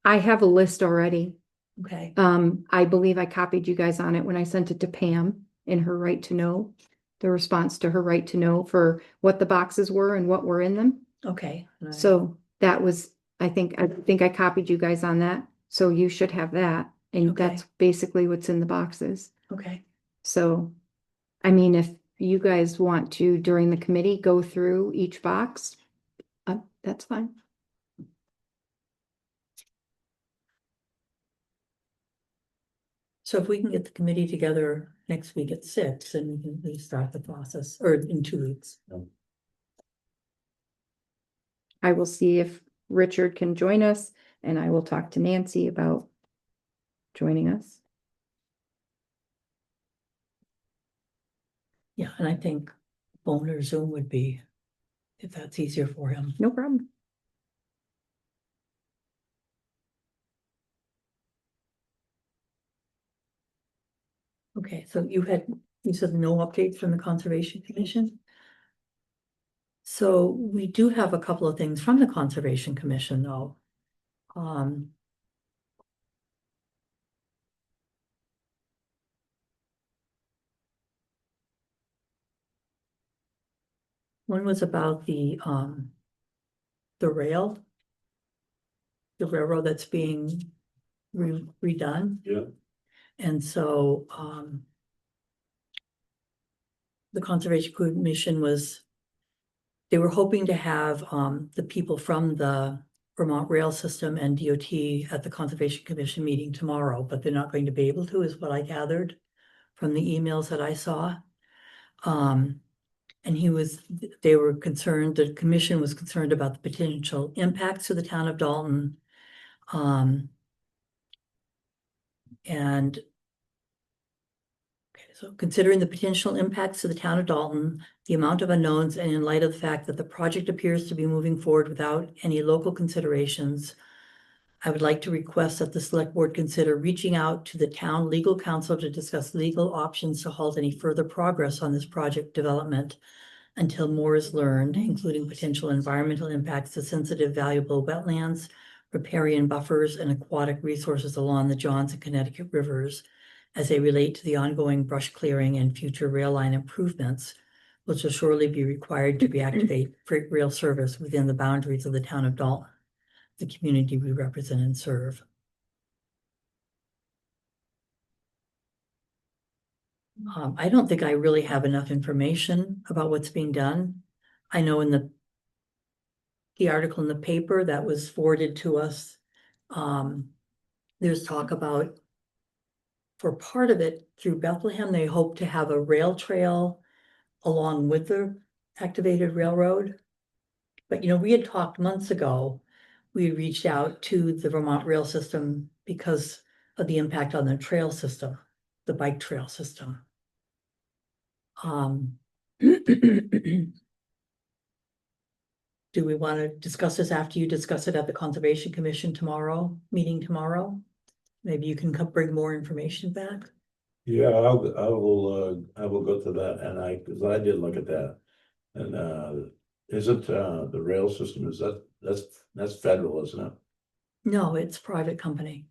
I have a list already. okay, I believe I copied you guys on it when I sent it to Pam in her right to know, the response to her right to know for what the boxes were and what were in them. okay. So that was, I think I copied you guys on that, so you should have that, and Okay. that's basically what's in the boxes. Okay, So, I mean, if you guys want to, during the committee, go through each box, that's fine. so if we can get the committee together next week at 6, then we can at least start the process, or in 2 weeks. I will see if Richard can join us, and I will talk to Nancy about joining us. Yeah, and I think phone or Zoom would be, if that's easier for him. No problem. Okay, so you said no updates from the Conservation Commission? So we do have a couple of things from the Conservation Commission, though. One was about the rail. The railroad that's being redone. Yeah. And so, the Conservation Commission they were hoping to have, the people from the Vermont Rail System and DOT at the Conservation Commission meeting tomorrow, but they're not going to be able to, is what I gathered from the emails that I saw. And they were concerned, the commission was concerned about the potential impacts to the town of Dalton. And okay, so considering the potential impacts to the town of Dalton, the amount of unknowns, and in light of the fact that the project appears to be moving forward without any local considerations, I would like to request that the select board consider reaching out to the town legal counsel to discuss legal options to halt any further progress on this project development until more is learned, including potential environmental impacts to sensitive, valuable wetlands, riparian buffers, and aquatic resources along the Johns and Connecticut rivers as they relate to the ongoing brush clearing and future rail line improvements, which will surely be required to reactivate freight rail service within the boundaries of the town of Dalton, the community we represent and serve. I don't think I really have enough information about what's being done. I know in the article in the paper that was forwarded to us, there's talk about, for part of it through Bethlehem, they hope to have a rail trail along with the activated railroad. But, you know, we had talked months ago, we had reached out to the Vermont rail system because of the impact on the trail system, the bike trail system. Do we want to discuss this after you discuss it at the Conservation Commission meeting tomorrow? Maybe you can bring more information back. Yeah, I will go to that, and because I did look at that. And isn't the rail system, that's federal, isn't it? No, it's private company.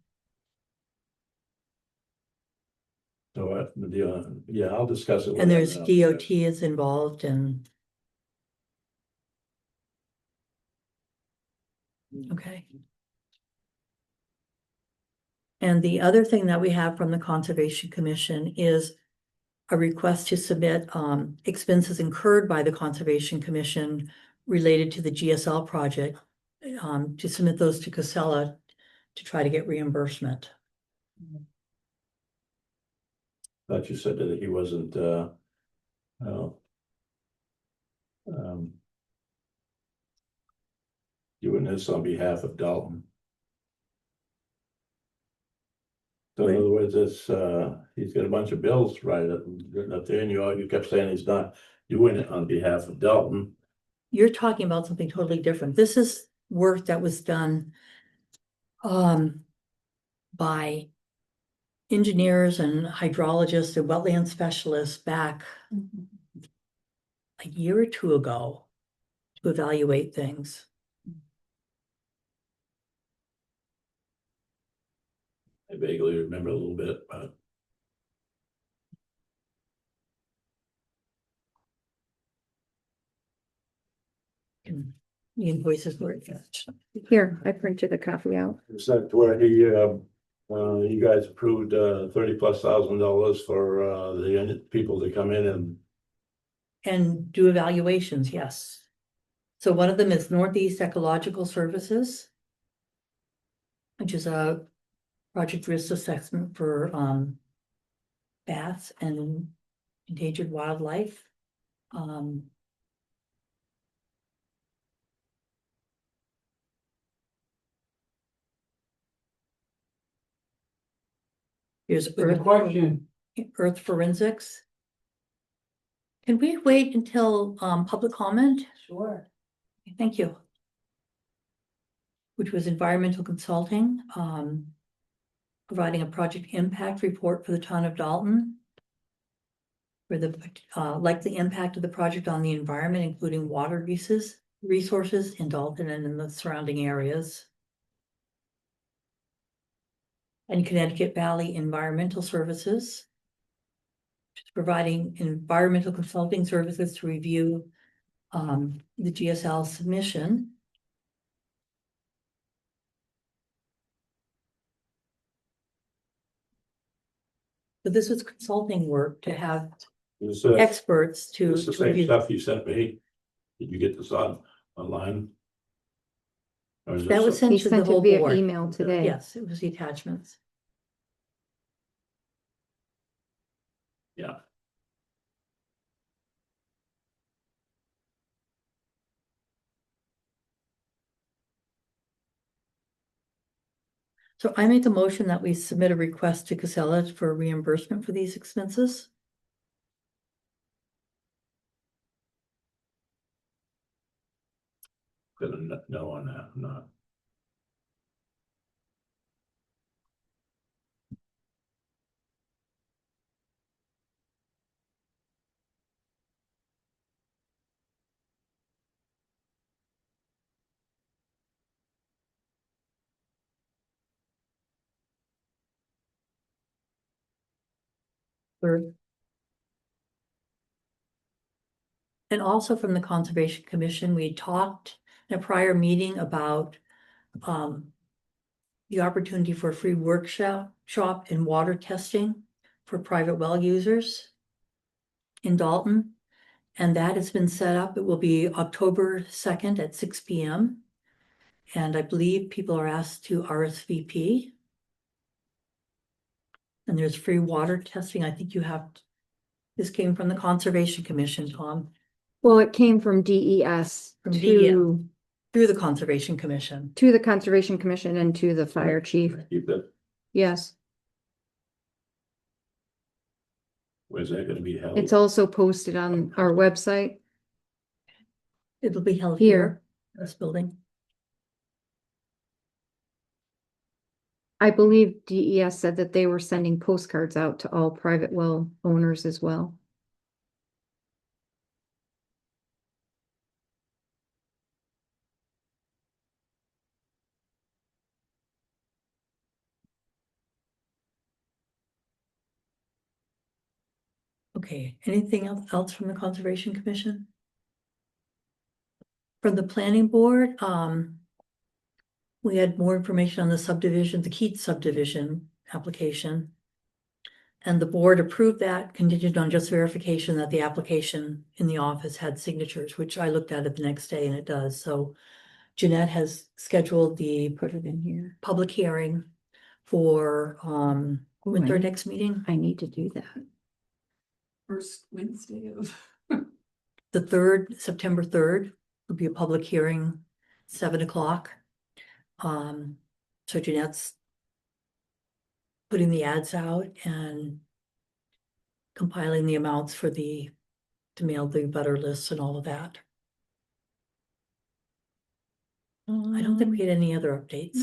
So yeah, I'll discuss it with And them, there's DOT is involved and. Okay. And the other thing that we have from the Conservation Commission is a request to submit expenses incurred by the Conservation Commission related to the GSL project, to submit those to Casella to try to get reimbursement. Thought you said that he wasn't doing this on behalf of Dalton. So in other words, he's got a bunch of bills written up there, and you kept saying he's not doing it on behalf of Dalton. You're talking about something totally different. This is work that was done by engineers and hydrologists and wetland specialists back a year or two ago to evaluate things. I vaguely remember a little bit, but And the invoices were attached. Here, I printed a copy out. is that where you guys approved $30,000+ for the people to come in And do evaluations, yes. So one of them is Northeast Ecological Services, which is a project risk assessment for bats and endangered wildlife. Here's Earth Forensics. Can we wait until public comment? Sure. Thank you. Which was environmental consulting, providing a project impact report for the town of Dalton. For the likely impact of the project on the environment, including water resources in Dalton and in the surrounding areas. And Connecticut Valley Environmental Services, providing environmental consulting services to review the GSL submission. But this was consulting work to have experts to. It's the same stuff you sent me. Did you get this online? Or is That was this sent He to the sent whole it via board. email today. Yes, it was the attachments. yeah. So I make a motion that we submit a request to Casella for reimbursement for these expenses. Gonna no on that, I'm not. Third. And also from the Conservation Commission, we talked in a prior meeting about the opportunity for a free workshop in water testing for private well users in Dalton. And that has been set up. It will be October 2nd at 6 p.m. And I believe people are asked to RSVP. And there's free water testing. I think you have, this came from the Conservation Commission, Tom, Well, it came from DES From to, through the Conservation Commission. to the Conservation Commission and to the fire chief. Keep it, Yes, where's that gonna be held? it's also posted on our website. It'll be held Here. here, in this building. I believe DES said that they were sending postcards out to all private well owners as well. Okay, anything else from the Conservation Commission? From the Planning Board, we had more information on the subdivision, the Keats subdivision application. And the board approved that contingent on just verification that the application in the office had signatures, which I looked at it the next day and it does. So Jeanette has scheduled the Put it in here. public hearing for, when's our next meeting? I need to do that. First Wednesday of. The 3rd, September 3rd, will be a public hearing, 7 o'clock. So Jeanette's putting the ads out and compiling the amounts for to mail the butter lists and all of that. I don't think we had any other updates.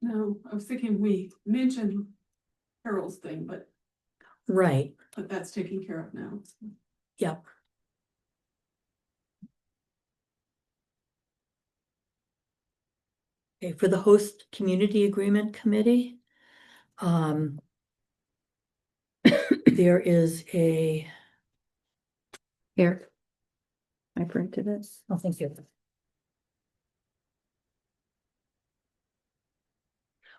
No, I was thinking we mentioned Carol's thing, but Right, that's taken care of now. So. yep. Okay, for the host community agreement committee, there is a, Here. I printed it. oh, thank you.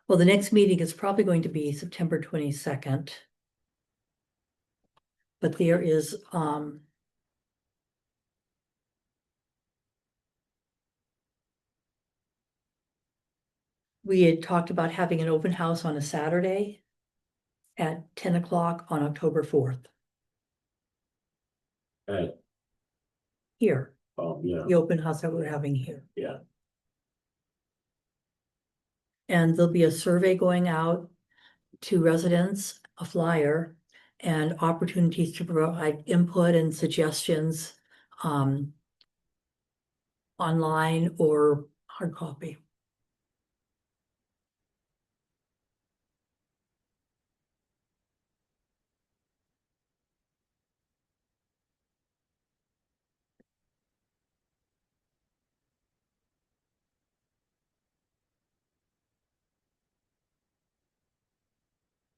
Well, the next meeting is probably going to be September 22nd. But there is, we had talked about having an open house on a Saturday at 10 o'clock on October 4th Hey, here, yeah, the open house that we're having here. yeah, And there'll be a survey going out to residents, a flyer, and opportunities to provide input and suggestions online or hard copy.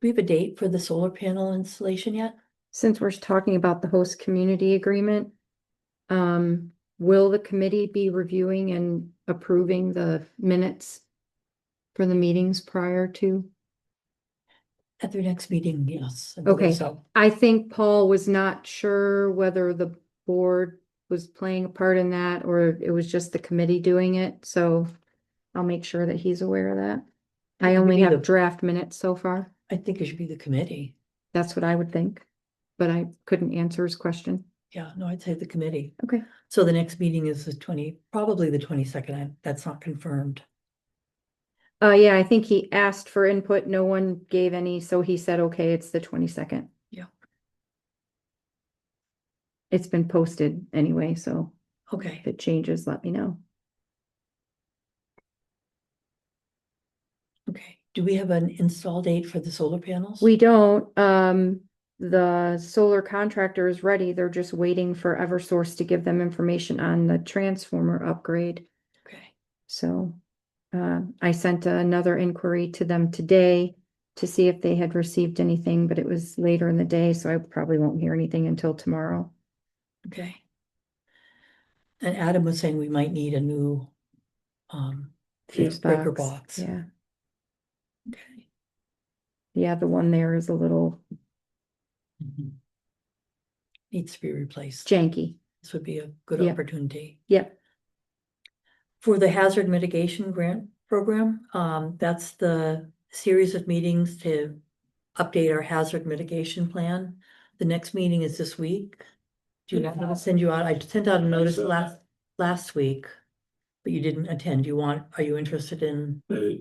Do we have a date for the solar panel installation yet? Since we're talking about the host community agreement, will the committee be reviewing and approving the minutes for the meetings prior to? At their next meeting, yes. I believe Okay. So, I think Paul was not sure whether the board was playing a part in that or it was just the committee doing it, so I'll make sure that he's aware of that. I only Maybe have the- draft minutes so far. I think it should be the committee. That's what I would think, but I couldn't answer his question. Yeah, no, I'd say the committee. Okay. So the next meeting is probably the 22nd. That's not confirmed. Yeah, I think he asked for input. No one gave any, so he said, okay, it's the 22nd. Yeah. It's been posted anyway, so Okay, if it changes, let me know. okay. Do we have an install date for the solar panels? We don't, the solar contractor is ready. They're just waiting for Eversource to give them information on the transformer upgrade. Okay, So, I sent another inquiry to them today to see if they had received anything, but it was later in the day, so I probably won't hear anything until tomorrow. okay. And Adam was saying we might need a new Fuse breaker box, box. yeah. Okay. Yeah, the one there is a little Needs to be replaced. janky. This would be a good Yep. opportunity. Yep. For the hazard mitigation grant program, that's the series of meetings to update our hazard mitigation plan. The next meeting is this week. Do you want me to send you out? I sent out a notice last week, but you didn't attend. Are you interested in? They're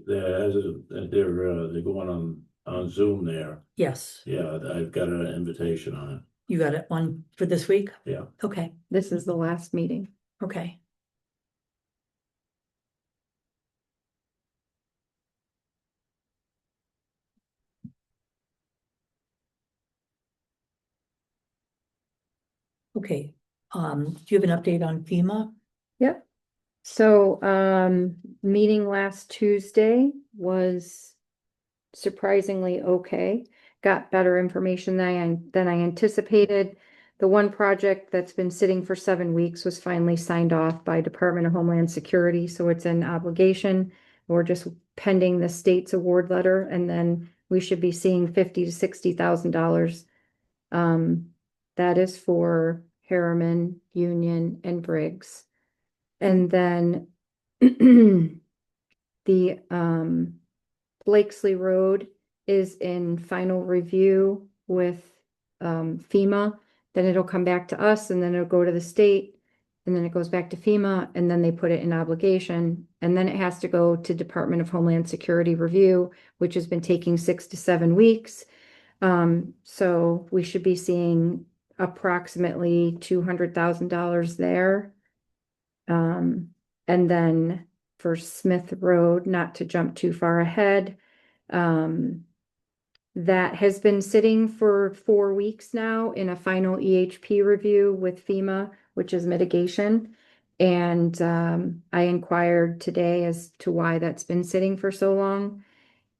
going on Zoom there. Yes, Yeah, I've got an invitation on it. you got it, one for this week? Yeah. Okay, This is the last meeting. okay. Okay, do you have an update on FEMA? Yep. So, meeting last Tuesday was surprisingly okay. Got better information than I anticipated. The one project that's been sitting for 7 weeks was finally signed off by Department of Homeland Security, so it's an obligation. We're just pending the state's award letter, and then we should be seeing $50,000 to $60,000. That is for Harriman, Union, and Briggs. And then the Blakesley Road is in final review with FEMA. Then it'll come back to us, and then it'll go to the state, and then it goes back to FEMA, and then they put it in obligation, and then it has to go to Department of Homeland Security review, which has been taking 6 to 7 weeks. So we should be seeing approximately $200,000 there. And then for Smith Road, not to jump too far ahead, that has been sitting for 4 weeks now in a final EHP review with FEMA, which is mitigation. And I inquired today as to why that's been sitting for so long,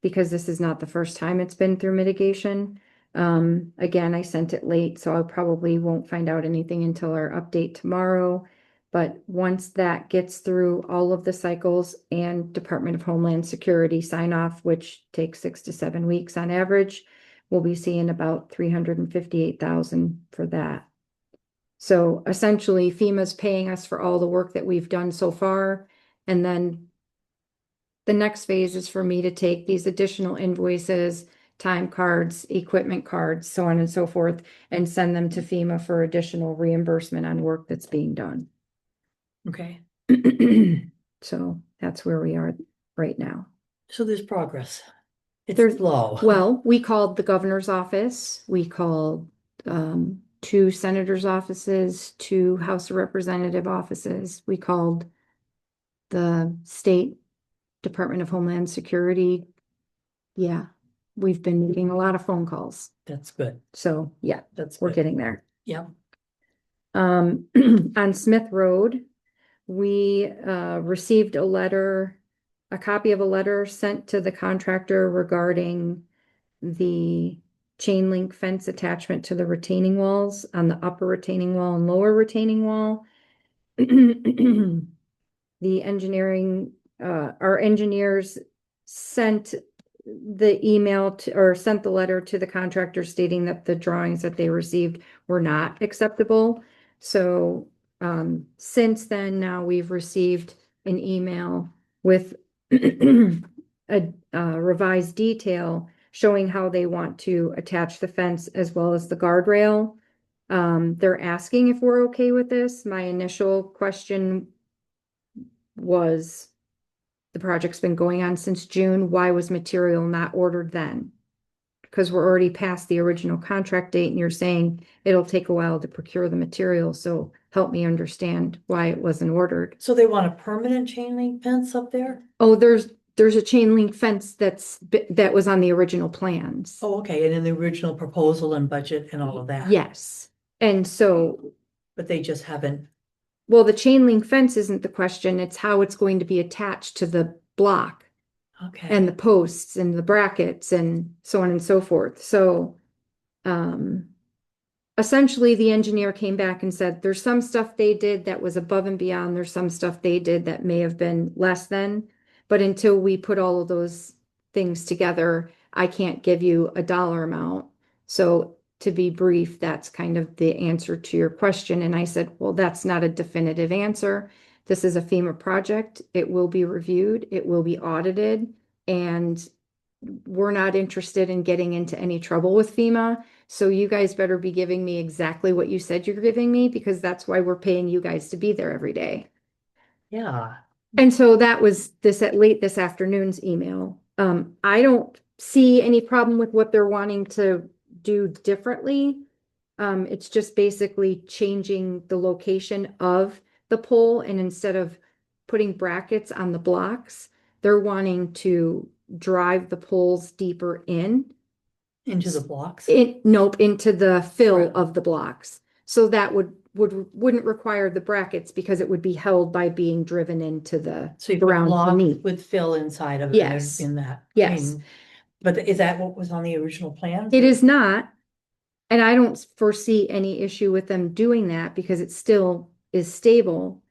because this is not the first time it's been through mitigation. Again, I sent it late, so I probably won't find out anything until our update tomorrow. But once that gets through all of the cycles and Department of Homeland Security sign off, which takes 6 to 7 weeks on average, we'll be seeing about 358,000 for that. So essentially FEMA's paying us for all the work that we've done so far. And then the next phase is for me to take these additional invoices, time cards, equipment cards, so on and so forth, and send them to FEMA for additional reimbursement on work that's being done. Okay, So that's where we are right now. so there's progress. It's There's- slow. Well, we called the governor's office, we called 2 senators' offices, 2 House of Representative offices, we called the state Department of Homeland Security. Yeah, we've been making a lot of phone calls, That's good. so yeah, That's we're good. getting there. Yeah, On Smith Road, we received a copy of a letter sent to the contractor regarding the chain link fence attachment to the retaining walls on the upper retaining wall and lower retaining wall. The our engineers sent the email or sent the letter to the contractor stating that the drawings that they received were not acceptable. So since then, now we've received an email with a revised detail showing how they want to attach the fence as well as the guardrail. They're asking if we're okay with this. My initial question was, The project's been going on since June. Why was material not ordered then? Because we're already past the original contract date and you're saying it'll take a while to procure the material, so help me understand why it wasn't ordered. So they want a permanent chain link fence up there? Oh, there's a chain link fence that was on the original plans. Oh, okay, and in the original proposal and budget and all of that? Yes, and so, But they just haven't, well, the chain link fence isn't the question, it's how it's going to be attached to the block okay. and the posts and the brackets and so on and so forth, so essentially the engineer came back and said, there's some stuff they did that was above and beyond, there's some stuff they did that may have been less than, but until we put all of those things together, I can't give you a dollar amount. So to be brief, that's kind of the answer to your question. And I said, well, that's not a definitive answer. This is a FEMA project. It will be reviewed. It will be audited. And we're not interested in getting into any trouble with FEMA. So you guys better be giving me exactly what you said you're giving me, because that's why we're paying you guys to be there every day. Yeah, And so that was late this afternoon's email. I don't see any problem with what they're wanting to do differently. It's just basically changing the location of the pole, and instead of putting brackets on the blocks, they're wanting to drive the poles deeper in. into the blocks? Nope, into the fill Right. of the blocks. So that wouldn't require the brackets because it would be held by being driven into the So you put ground block beneath. with fill inside of it Yes. in that? I Yes. mean, but is that what was on the original plan? It is not, and I don't foresee any issue with them doing that because it still is stable.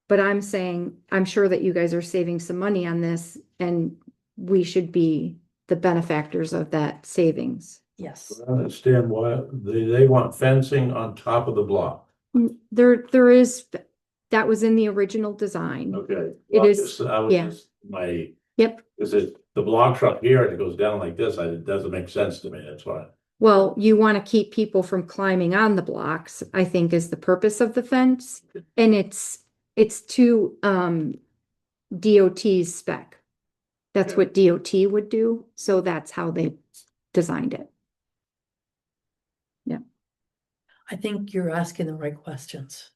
But I'm saying, I'm sure that you guys are saving some money on this and we should be the benefactors of that savings. Yes, I don't understand why they want fencing on top of the block. There is, that was in the original design. Okay. It Well, is- I was yeah. just my, Yep. is it the block's up here and it goes down like this? It doesn't make sense to me. That's why. Well, you want to keep people from climbing on the blocks, I think is the purpose of the fence. And it's to DOT's spec. That's what DOT would do, so that's how they designed it. I think you're asking the right questions.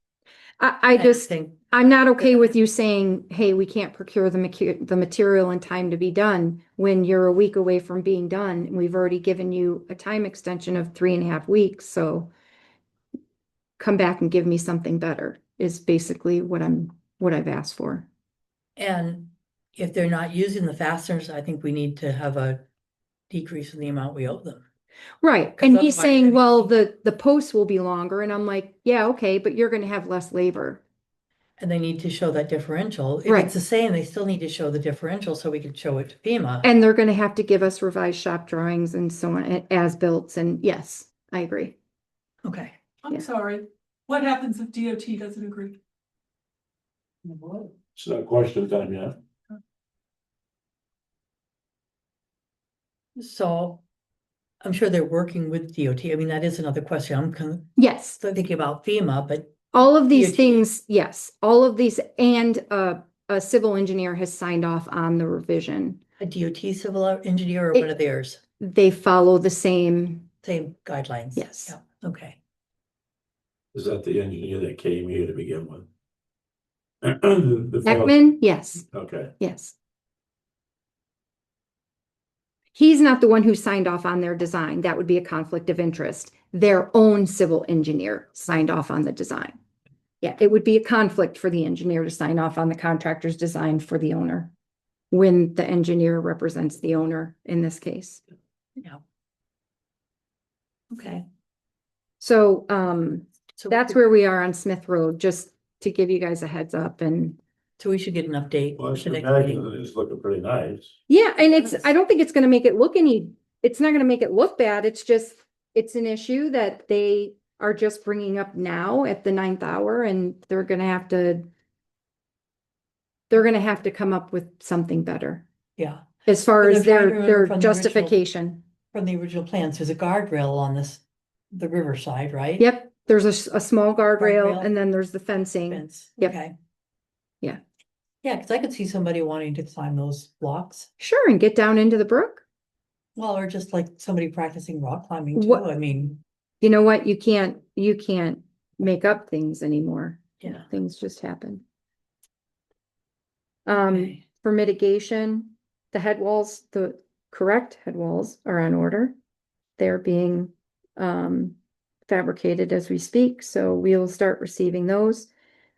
I just, think, I'm not okay with you saying, hey, we can't procure the material in time to be done when you're a week away from being done. And we've already given you a time extension of 3.5 weeks, so come back and give me something better is basically what I've asked for. and if they're not using the fasteners, I think we need to have a decrease in the amount we owe them. Right, 'Cause and he's otherwise saying, then- well, the posts will be longer, and I'm like, yeah, okay, but you're gonna have less labor. And they need to show that differential. If Right. it's the same, they still need to show the differential so we can show it to FEMA. And they're gonna have to give us revised shop drawings and so on, as built, and yes, I agree. Okay, I'm Yeah. sorry. What happens if DOT doesn't agree? It's not question time yet. so I'm sure they're working with DOT. I mean, that is another question. I'm Yes, thinking about FEMA, but all of these DOT. things, yes, all of these, and a civil engineer has signed off on the revision. a DOT civil engineer or It- one of theirs, They follow the same, same guidelines? Yes. Yeah, okay. Is that the engineer that came here to begin with? The fellow- Ekman, yes, Okay, yes. He's not the one who signed off on their design. That would be a conflict of interest. Their own civil engineer signed off on the design. Yeah, it would be a conflict for the engineer to sign off on the contractor's design for the owner, when the engineer represents the owner in this case. Yeah. Okay. So, So that's where we are on Smith Road, just to give you guys a heads up. And So we should get an update. well, for the next imagine meeting. it's looking pretty nice. yeah, and I don't think it's gonna make it look it's not gonna make it look bad. It's just, it's an issue that they are just bringing up now at the 9th hour, and they're gonna have to come up with something better Yeah, as far But as they're trying to remember their from the original- justification. from the original plans, there's a guardrail on the riverside, right? Yep, there's a small guardrail Guardrail. and then there's the fencing. Fence, Yep. okay. Yeah. Yeah, because I could see somebody wanting to climb those blocks. Sure, and get down into the brook. Well, or just like somebody practicing rock climbing too. What- I mean, You know what? You can't make up things anymore. yeah. Things just happen. Okay. For mitigation, the head walls, the correct head walls are on order. They're being fabricated as we speak, so we'll start receiving those.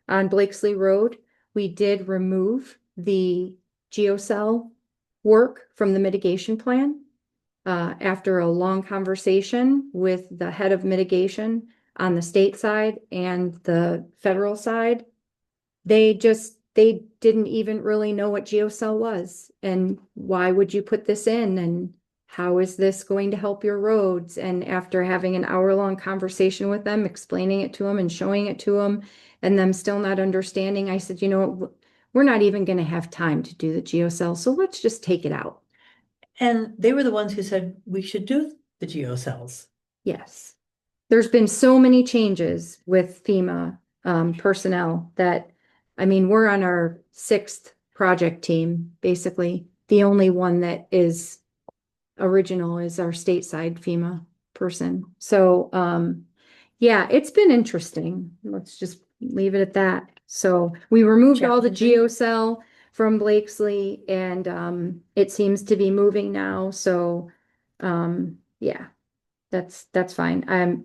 On Blakesley Road, we did remove the geocell work from the mitigation plan. After a long conversation with the head of mitigation on the state side and the federal side, they didn't even really know what geocell was and why would you put this in and how is this going to help your roads? And after having an hour-long conversation with them, explaining it to them and showing it to them, and them still not understanding, I said, you know, we're not even going to have time to do the geocell, so let's just take it out. And they were the ones who said we should do the geocells. Yes. There's been so many changes with FEMA personnel that, I mean, we're on our 6th project team, basically. The only one that is original is our stateside FEMA person. So, yeah, it's been interesting. Let's just leave it at that. So we removed all the Challenging. geocell from Blakesley and it seems to be moving now. So, yeah, that's fine.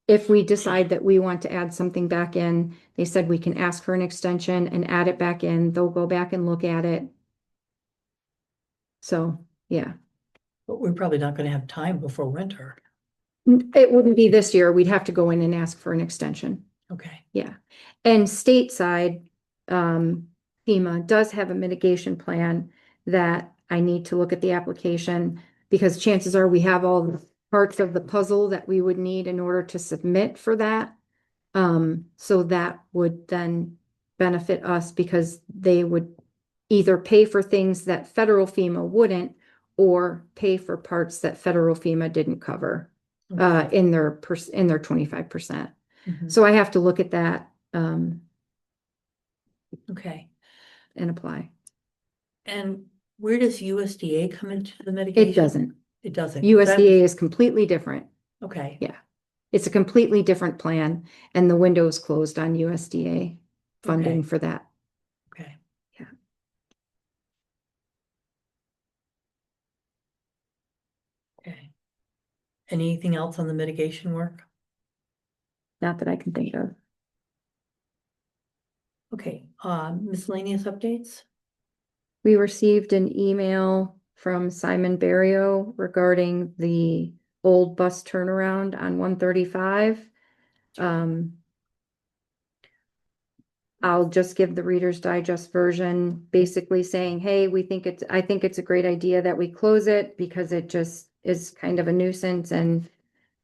If we decide that we want to add something back in, they said we can ask for an extension and add it back in. They'll go back and look at it. So, yeah. But we're probably not gonna have time before winter. It wouldn't be this year. We'd have to go in and ask for an extension. Okay. Yeah. And stateside, FEMA does have a mitigation plan that I need to look at the application because chances are we have all the parts of the puzzle that we would need in order to submit for that. So that would then benefit us because they would either pay for things that federal FEMA wouldn't or pay for parts that federal FEMA didn't cover in their 25%. Mhm. So I have to look at that Okay. and apply. And where does USDA come into the mitigation? It doesn't. It doesn't. USDA is completely different. Okay. Yeah. It's a completely different plan and the window is closed on USDA funding Okay. for that. Okay. Yeah. Okay. Anything else on the mitigation work? Not that I can think of. Okay, miscellaneous updates? We received an email from Simon Barrio regarding the old bus turnaround on 135. I'll just give the Reader's Digest version, basically saying, hey, I think it's a great idea that we close it because it just is kind of a nuisance and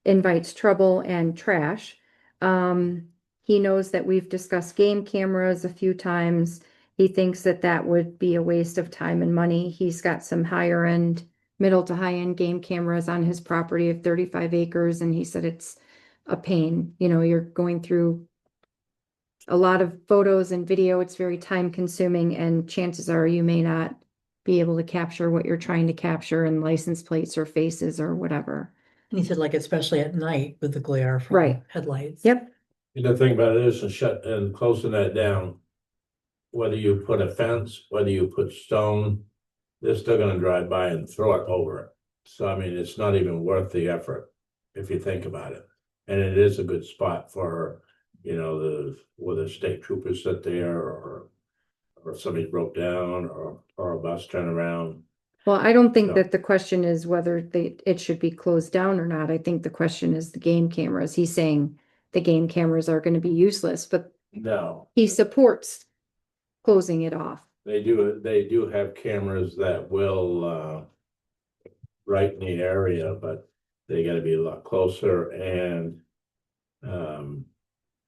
invites trouble and trash. He knows that we've discussed game cameras a few times. He thinks that that would be a waste of time and money. He's got some higher end, middle to high end game cameras on his property of 35 acres. And he said it's a pain. You know, you're going through a lot of photos and video. It's very time consuming and chances are you may not be able to capture what you're trying to capture in license plates or faces or whatever. And he said like especially at night with the glare from Right. headlights. Yep. The thing about it is and closing that down. Whether you put a fence, whether you put stone, they're still gonna drive by and throw it over it. So I mean, it's not even worth the effort, if you think about it. And it is a good spot for, you know, whether state troopers sit there or somebody broke down or a bus turn around. Well, I don't think So- that the question is whether it should be closed down or not. I think the question is the game cameras. He's saying the game cameras are going to be useless, but No, he supports closing it off. they do have cameras that will right in the area, but they gotta be a lot closer and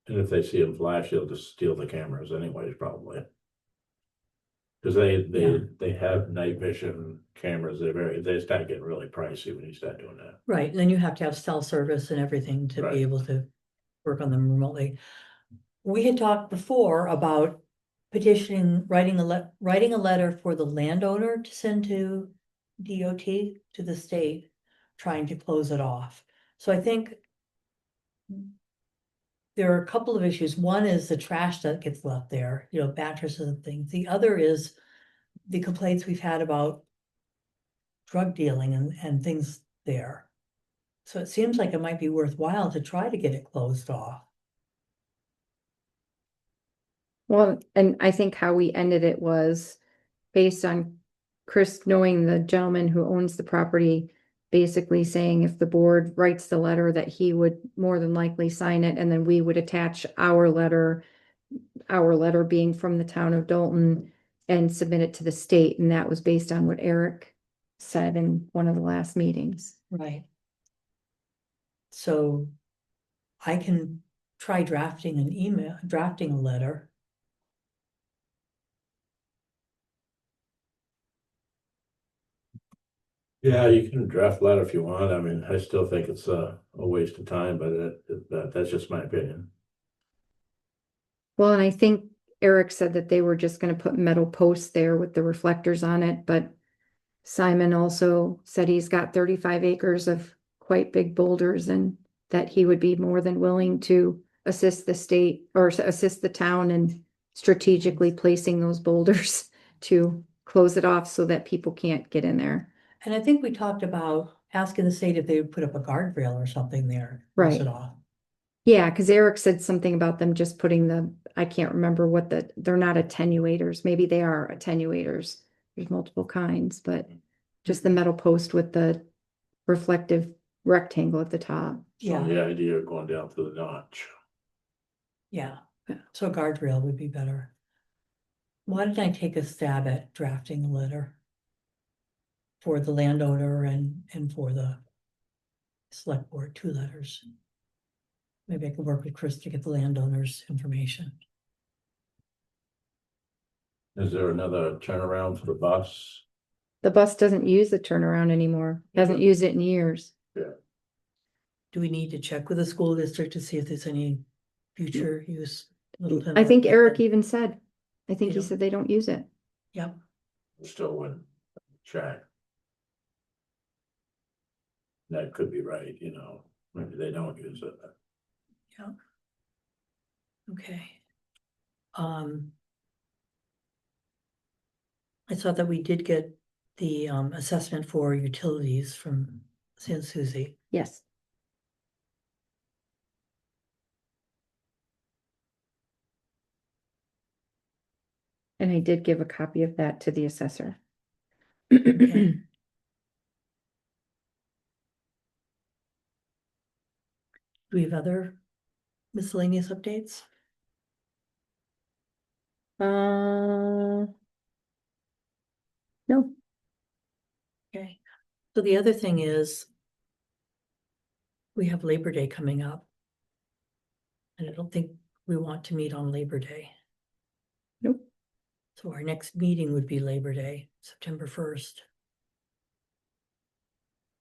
if they see them flash, they'll just steal the cameras anyways, probably. Cause they have night vision cameras, they start getting really pricey when you start doing that. Right, and then you have to have cell service and everything to Right. be able to work on them remotely. We had talked before about petitioning, writing a letter for the landowner to send to DOT, to the state, trying to close it off. So I think there are a couple of issues. One is the trash that gets left there, you know, mattresses and things. The other is the complaints we've had about drug dealing and things there. So it seems like it might be worthwhile to try to get it closed off. Well, and I think how we ended it was based on Chris knowing the gentleman who owns the property, basically saying if the board writes the letter that he would more than likely sign it, and then we would attach our letter being from the town of Dalton, and submit it to the state, and that was based on what Eric said in one of the last meetings. Right. So I can try drafting a letter. Yeah, you can draft a letter if you want. I mean, I still think it's a waste of time, but that's just my opinion. Well, and I think Eric said that they were just gonna put metal posts there with the reflectors on it, but Simon also said he's got 35 acres of quite big boulders, and that he would be more than willing to assist the state or assist the town in strategically placing those boulders to close it off so that people can't get in there. And I think we talked about asking the state if they would put up a guardrail or something there. Close Right. it off. Yeah, because Eric said something about them just putting I can't remember they're not attenuators. Maybe they are attenuators. There's multiple kinds, but just the metal post with the reflective rectangle at the top. So Yeah, the idea of going down to the notch. yeah. So a guardrail would be better. Why didn't I take a stab at drafting a letter for the landowner and for the select board, 2 letters? Maybe I could work with Chris to get the landowner's information. Is there another turnaround for the bus? The bus doesn't use the turnaround anymore. Hasn't used it in years. Do we need to check with the school district to see if there's any future use? I think Eric even said, I think he don't- said they don't use it. Yep, Still wouldn't check. That could be right, you know, maybe they don't use it. yeah. Okay. I saw that we did get the assessment for utilities from San Suzy. Yes. And I did give a copy of that to the assessor. Okay. Do we have other miscellaneous updates? No, Okay, so the other thing is we have Labor Day coming up. And I don't think we want to meet on Labor Day. nope. So our next meeting would be Labor Day, September 1st.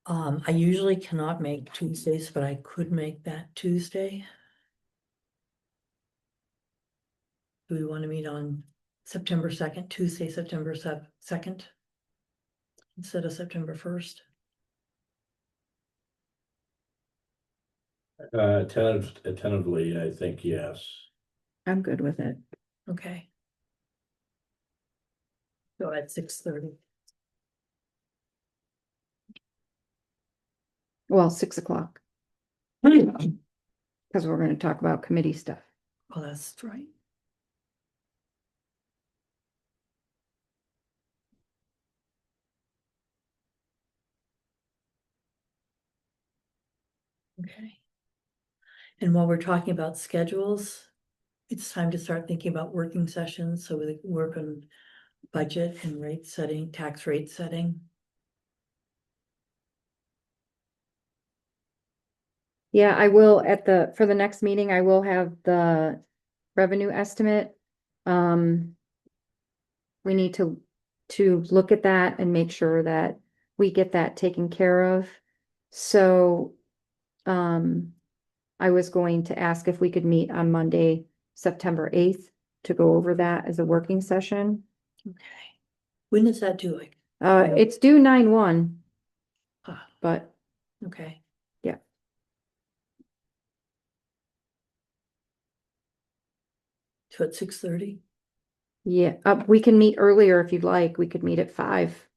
I usually cannot make Tuesdays, but I could make that Tuesday. Do we want to meet on September 2nd, Tuesday, September 2nd? Instead of September 1st? Tentatively, I think yes. I'm good with it. Okay. So at 6:30. Well, 6 o'clock. Because we're gonna talk about committee stuff. Oh, that's right. Okay. And while we're talking about schedules, it's time to start thinking about working sessions, so we can work on budget and rate setting, tax rate setting. Yeah, I will for the next meeting, I will have the revenue estimate. We need to look at that and make sure that we get that taken care of. So, I was going to ask if we could meet on Monday, September 8th, to go over that as a working session. Okay. When is that doing? It's due 9/1, Ah, but okay. Yeah. So at 6:30? yeah, we can meet earlier if you'd like. We could meet at 5.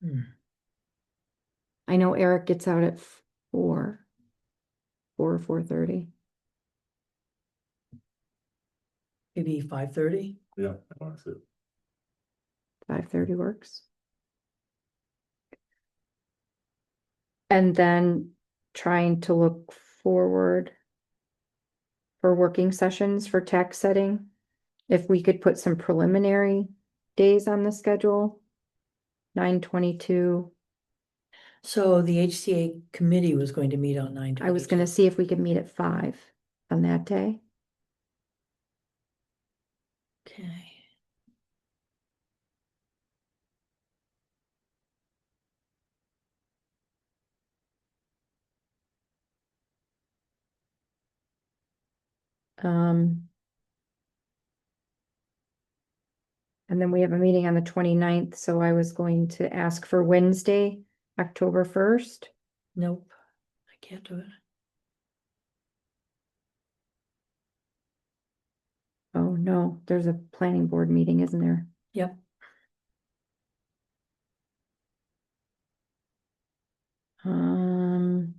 Hmm. I know Eric gets out at 4 or 4:30. Maybe 5:30? Yeah. I want to. 5:30 works. And then trying to look forward for working sessions for tax setting. If we could put some preliminary days on the schedule. 9/22. So the HCA committee was going to meet on 9/22. I was gonna see if we could meet at 5 on that day. Okay. And then we have a meeting on the 29th, so I was going to ask for Wednesday, October 1st. Nope, I can't do it. Oh, no, there's a planning board meeting, isn't there? Yep. Um,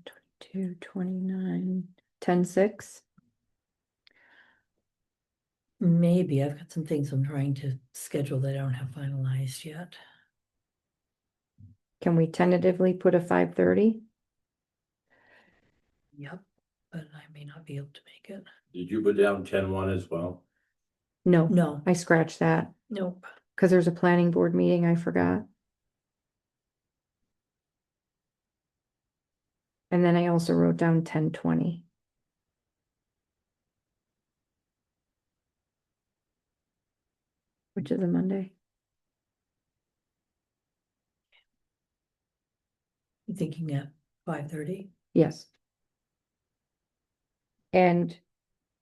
22, 29, 10/6. Maybe I've got some things I'm trying to schedule that I don't have finalized yet. Can we tentatively put a 5:30? Yep, but I may not be able to make it. Did you put down 10/1 as well? No, No, I scratched that nope. because there's a planning board meeting, I forgot. And then I also wrote down 10/20. Which is a Monday. You thinking at 5:30? Yes. And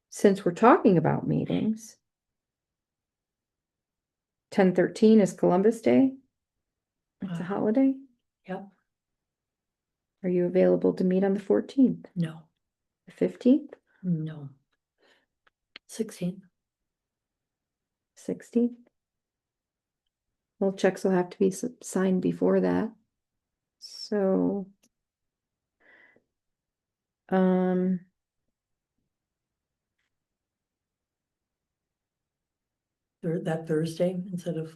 since we're talking about meetings, 10/13 is Columbus Day. It's a holiday. Yep, Are you available to meet on the 14th, no, the 15th, no. 16. 16th? Well, checks will have to be signed before that. So, um, That Thursday instead of,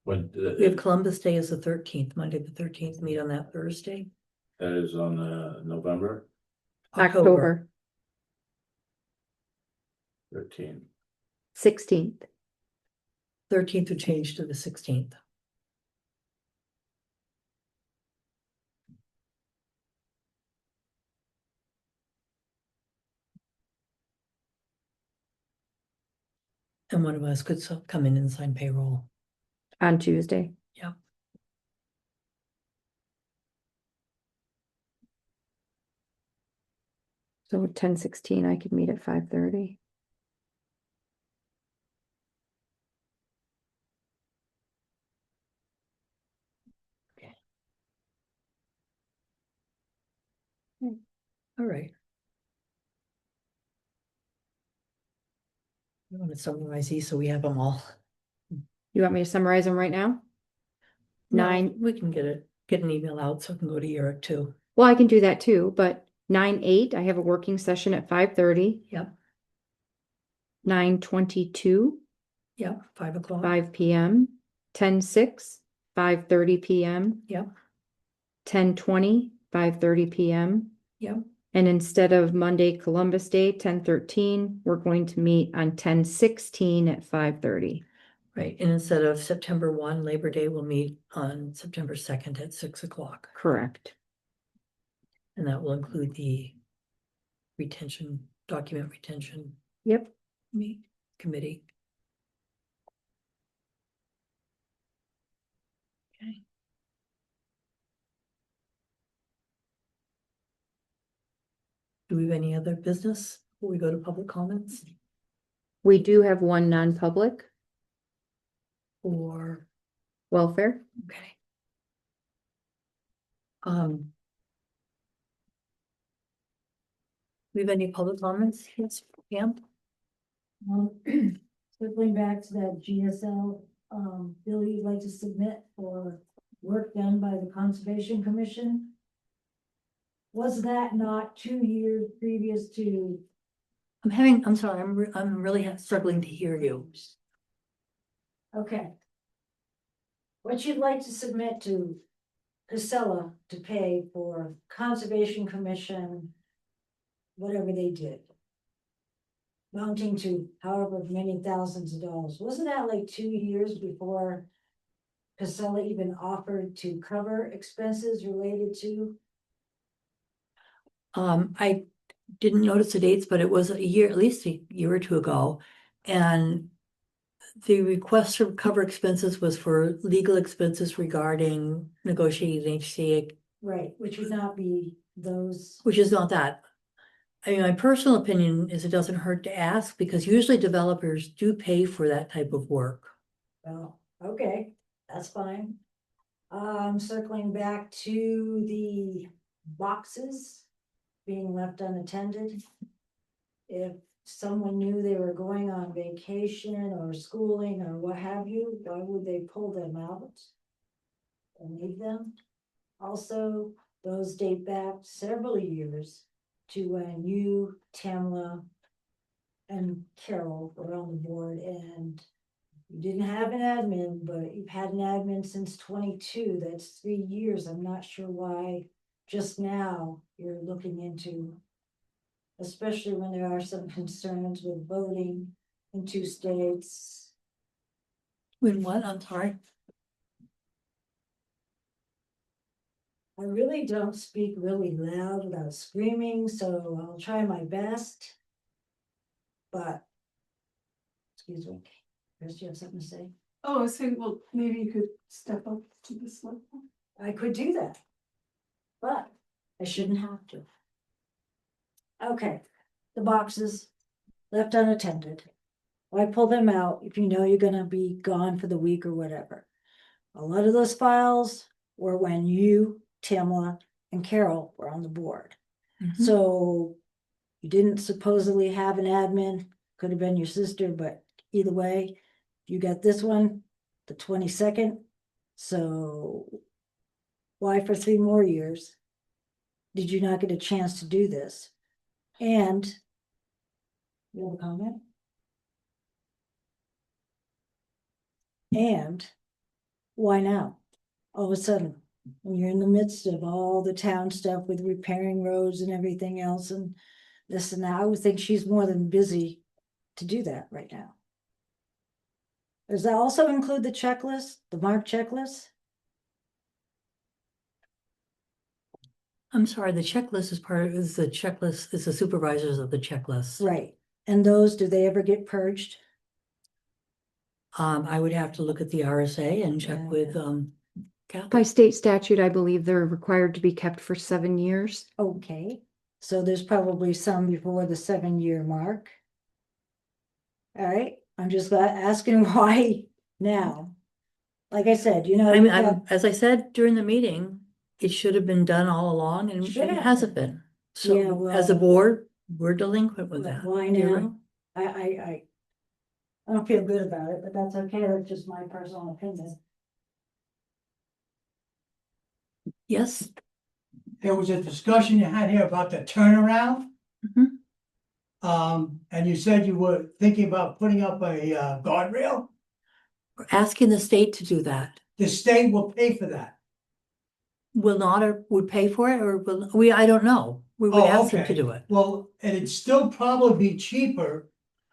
When, we have Columbus Day is the 13th, Monday the 13th, meet on that Thursday. that is on, November October 13th. 16th. 13th would change to the 16th. And one of us could come in and sign payroll. On Tuesday. Yep. So 10/16, I could meet at 5:30. All right. You want to summarize these so we have them all? You want me to summarize them right now? No, 9, we can get an email out so it can go to Eric too. well, I can do that too, but 9/8, I have a working session at 5:30. Yep, 9/22, yep, 5 o'clock. 5 p.m. 10/6, 5:30 p.m. Yep, 10/20, 5:30 p.m. yep, And instead of Monday, Columbus Day, 10/13, we're going to meet on 10/16 at 5:30. right. And instead of September 1, Labor Day, we'll meet on September 2nd at 6 o'clock. Correct. And that will include the document retention Yep. committee. Okay. Do we have any other business? before we go to public comments We do have one non-public, or, welfare. okay. Um. We have any public comments? Yes, Pam? Circling back to that GSL, bill you'd like to submit for work done by the Conservation Commission. Was that not 2 years previous to, I'm sorry, I'm really struggling to hear you. okay. What you'd like to submit to Casella to pay for Conservation Commission, whatever they did. Mounting to however many thousands of dollars, wasn't that like 2 years before Casella even offered to cover expenses related to? I didn't notice the dates, but it was a year, at least a year or two ago. And the request to cover expenses was for legal expenses regarding negotiating HCA, Right, which would not be those, which is not that. I mean, my personal opinion is it doesn't hurt to ask because usually developers do pay for that type of work. well, okay, that's fine. Circling back to the boxes being left unattended. If someone knew they were going on vacation or schooling or what have you, why would they pull them out and leave them? Also, those date back several years to when you, Tamla, and Carol were on the board, and you didn't have an admin, but you've had an admin since 22. That's 3 years. I'm not sure why just now you're looking into, especially when there are some concerns with voting in 2 states. When what? I'm sorry. I really don't speak really loud without screaming, so I'll try my best. But, excuse me, Chris, you have something to say? Oh, I was saying, well, maybe you could step up to this level. I could do that. But I shouldn't have to. Okay, the boxes left unattended. Why pull them out if you know you're gonna be gone for the week or whatever? A lot of those files were when you, Tamla, and Carol were on the board. Mhm. So you didn't supposedly have an admin, could have been your sister, but either way, you got this one, the 22nd. So why for 3 more years did you not get a chance to do this? And you have a comment? And why now? All of a sudden, when you're in the midst of all the town stuff with repairing roads and everything else and this and that, I would think she's more than busy to do that right now. Does that also include the checklist, the mark checklist? I'm sorry, the checklist is the checklist, is the supervisors of the checklist. Right, and those, do they ever get purged? I would have to look at the RSA and check Yeah. with, By Kathy. state statute, I believe they're required to be kept for 7 years. Okay, so there's probably some before the 7-year mark. All right, I'm just asking why now? Like I said, you know. I mean, you have- as I said during the meeting, it should have been done all along and Should it have hasn't been. been. Yeah, So as a well- board, we're delinquent with But that. why Do you now? know? I don't feel good about it, but that's okay, that's just my personal opinion. Yes, There was a discussion you had here about the turnaround. Mhm. And you said you were thinking about putting up a guardrail. we're asking the state to do that. The state will pay for that. Will not or would pay for it or I don't know. We would Oh, ask them to okay. do it. Well, and it'd still probably be cheaper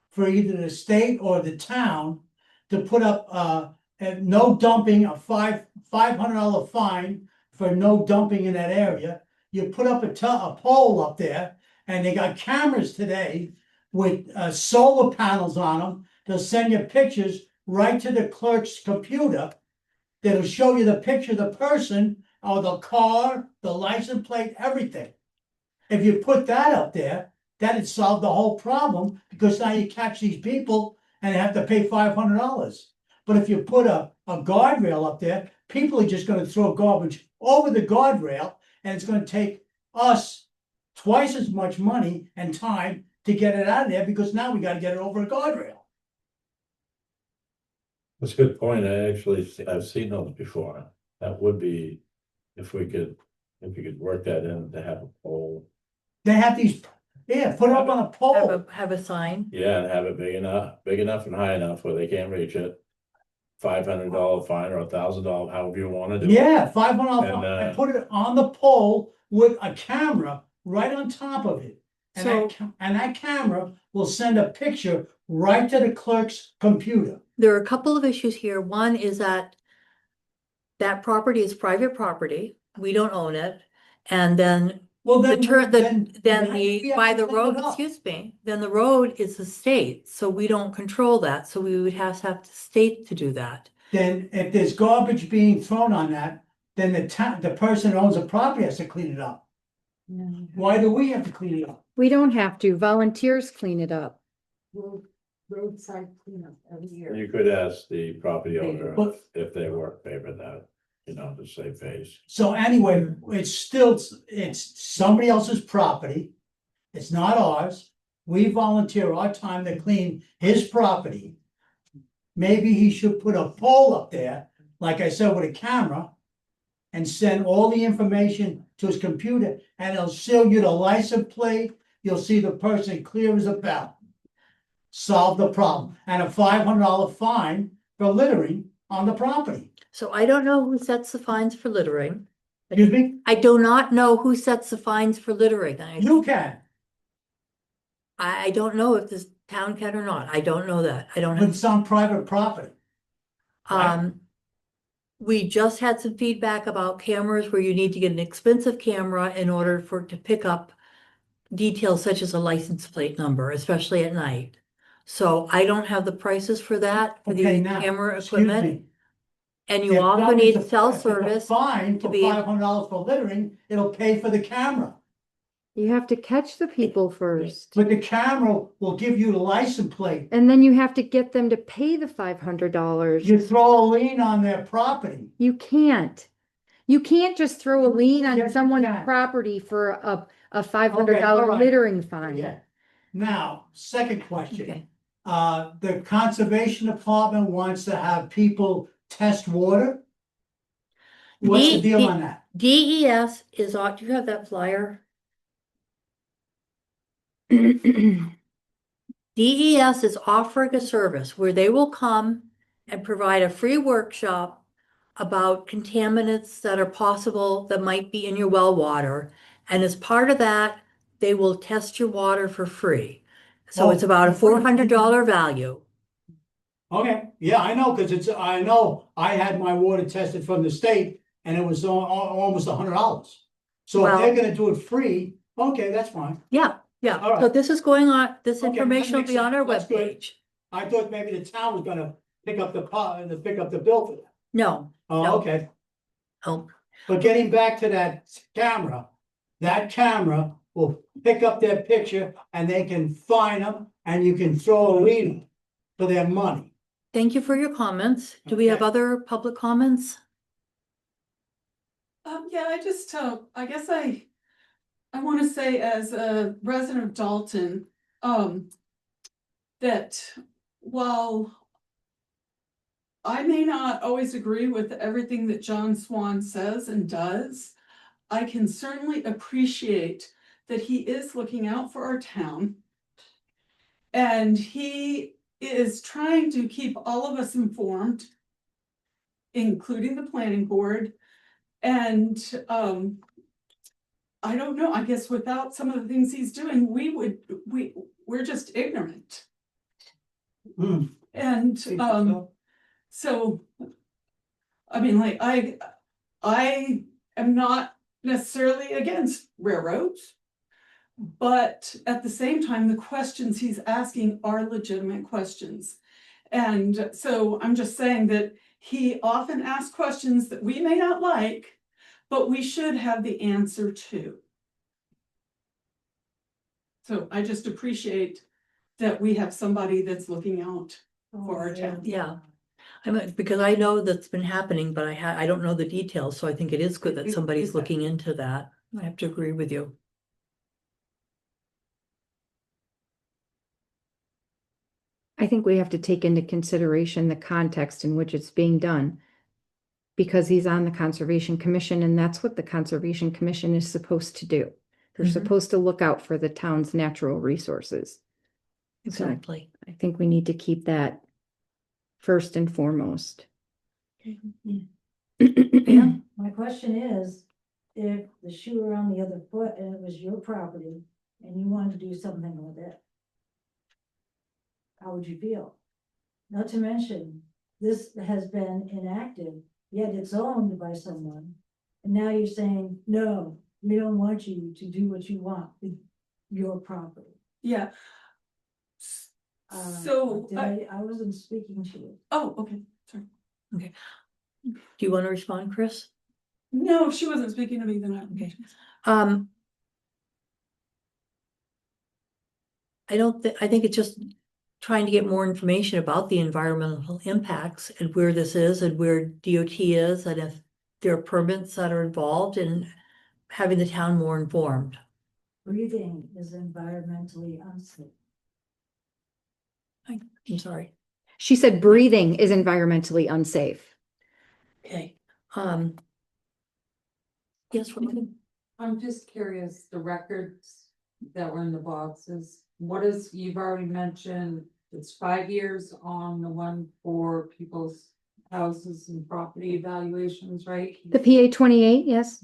for either the state or the town to put up and no dumping, a $500 fine for no dumping in that area. You put up a pole up there, and they got cameras today with solar panels on them. They'll send you pictures right to the clerk's computer. That'll show you the picture of the person or the car, the license plate, everything. If you put that up there, that'd solve the whole problem, because now you catch these people and they have to pay $500. But if you put a guardrail up there, people are just gonna throw garbage over the guardrail, and it's gonna take us twice as much money and time to get it out of there, because now we gotta get it over a guardrail. That's a good point. I've seen those before. That would be, if we could work that in to have a pole. They have these, yeah, put it up on a pole. Have a sign. Yeah, and have it big enough and high enough where they can't reach it. $500 fine or $1,000, however you wanna do it. Yeah, $500, And, and put it on the pole with a camera right on top of it. And that camera will send a picture right to the clerk's computer. There are a couple of issues here. One is that property is private property. We don't own it. And then Well, the then. then we the, have by to the clean road, it up. excuse me, then the road is the state, so we don't control that. So we would have the state to do that. Then if there's garbage being thrown on that, then the person who owns the property has to clean it up. Why do we have to clean it up? We don't have to, volunteers clean it up. Roadside cleanup every year. You could ask the property owner But- if they work favor that, to save face. So anyway, it's somebody else's property. It's not ours. We volunteer our time to clean his property. Maybe he should put a pole up there, like I said, with a camera. And send all the information to his computer, and it'll show you the license plate. You'll see the person clear as a bell. Solve the problem, and a $500 fine for littering on the property. So I don't know who sets the fines for littering. Excuse me? I do not know who sets the fines for littering. You can, I don't know if this town can or not. I don't know that. I don't but have, it's on private property. right. We just had some feedback about cameras where you need to get an expensive camera in order for it to pick up details such as a license plate number, especially at night. So I don't have the prices for that, for the Okay, now, camera excuse equipment. me. And you If also somebody's need a- cell if it's a service. Fine to for be- $500 for littering, it'll pay for the camera. You have to catch the people first. But the camera will give you the license plate. And then you have to get them to pay the $500. You throw a lien on their property. You can't. You can't just throw a lien Yes, on you someone's can. property for a Okay, $500 all right. littering fine. Yeah. Now, second question. Okay. The conservation department wants to have people test water. What's the deal on that? DES is on, do you have that flyer? DES is offering a service where they will come and provide a free workshop about contaminants that are possible that might be in your well water. And as part of that, they will test your water for free. So it's Oh, about a for free. $400 value. Okay, yeah, I know, cause I know I had my water tested from the state and it was almost $100. So if they're Well- gonna do it free, okay, that's fine. Yeah, yeah. All right. So this is going on, this Okay, that information will makes be on our sense. That's good. webpage. I thought maybe the town was gonna pick up the bill for that. No, Oh, No. okay. oh, But getting back to that camera will pick up their picture and they can fine them and you can throw a lien for their money. thank you for your comments. Do we have Okay. other public comments? Yeah, I guess I want to say as a resident of Dalton, that while I may not always agree with everything that John Swan says and does, I can certainly appreciate that he is looking out for our town. And he is trying to keep all of us informed, including the planning board. And I don't know, I guess without some of the things he's doing, we're just ignorant. Hmm. And so, I mean, like, I am not necessarily against railroads. But at the same time, the questions he's asking are legitimate questions. And so I'm just saying that he often asks questions that we may not like, but we should have the answer to. So I just appreciate that we have somebody that's looking out for our town. Yeah. I mean, because I know that's been happening, but I don't know the details, so I think it is good that somebody's looking into that. I have to agree with you. I think we have to take into consideration the context in which it's being done. Because he's on the Conservation Commission, and that's what the Conservation Commission is supposed to do. They're Mhm. supposed to look out for the town's natural resources. Exactly. I think we need to keep that first and foremost. Yeah. My question is, if the shoe were on the other foot and it was your property and you wanted to do something with it, how would you feel? Not to mention, this has been enacted, yet it's owned by someone. And now you're saying, no, we don't want you to do what you want with your property. Yeah. So, I wasn't speaking to you. oh, okay, sorry. Do you want to respond, Chris? No, if she wasn't speaking to me, then I. Okay. I think it's just trying to get more information about the environmental impacts and where this is and where DOT is, and if there are permits that are involved, and having the town more informed. Breathing is environmentally unsafe. I'm sorry. She said breathing is environmentally unsafe. Okay. Yes, Robin? I'm just curious, the records that were in the boxes, what is, you've already mentioned, it's 5 years on the one for people's houses and property evaluations, right? The PA 28, yes?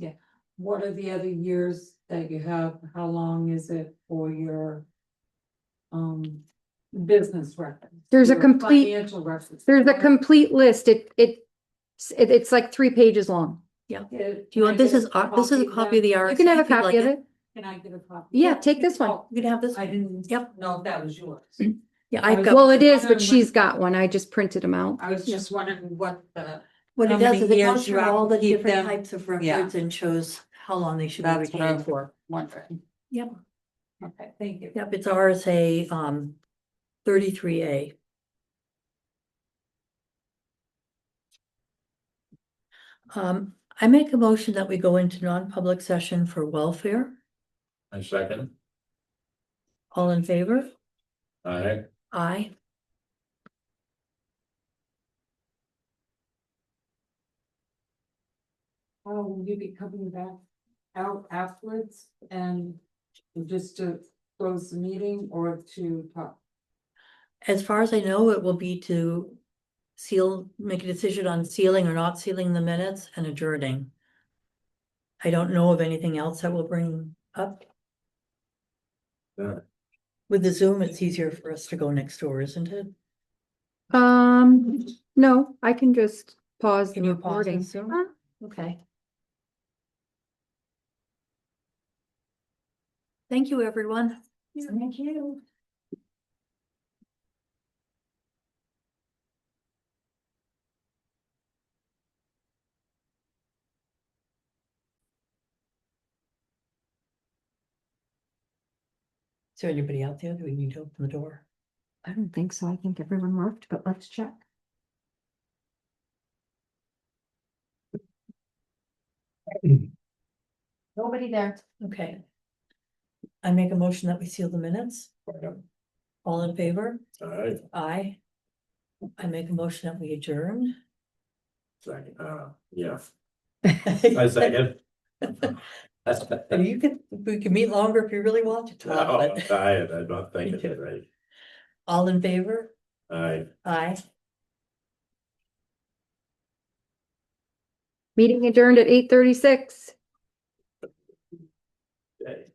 What are the other years that you have? How long is it for your business records? There's a Your complete- Financial records. There's a complete list. It's like 3 pages long. Do you want, this is a copy of the RSA. You can have a if you'd copy like of it. Can I get a copy? Yeah, take this one. Oh, You can have this. I didn't. Yep. know if that was yours. Yeah, I've got. Well, it is, but she's got one. I just printed them out. I was just wondering what the. What how it does many is it years goes you through have all to the keep different them. types of Yeah. records and shows how long they should be That's what I retained for. wondering. Yep, Okay, thank you. yep, it's RSA 33A. I make a motion that we go into non-public session for welfare. I second. All in favor? Aye. Aye. How will you be coming back out afterwards and just to close the meeting or to talk? As far as I know, it will be to make a decision on sealing or not sealing the minutes and adjourning. I don't know of anything else that will bring up. Yeah. With the Zoom, it's easier for us to go next door, isn't it? No, I can just pause the Can you pause recording. the Zoom? Okay. Thank you, everyone. Thank you. Is there anybody out there? Do we need to open the door? I don't think so. I think everyone left, but let's check. Nobody there. Okay. I make a motion that we seal the minutes. All in favor? Aye. Aye. I make a motion that we adjourn. Second, yeah, I second. We can meet longer if you really want to Oh, talk, I'm but tired, I'm not thinking too. it right. all in favor? Aye. Aye. Meeting adjourned at 8:36. Okay.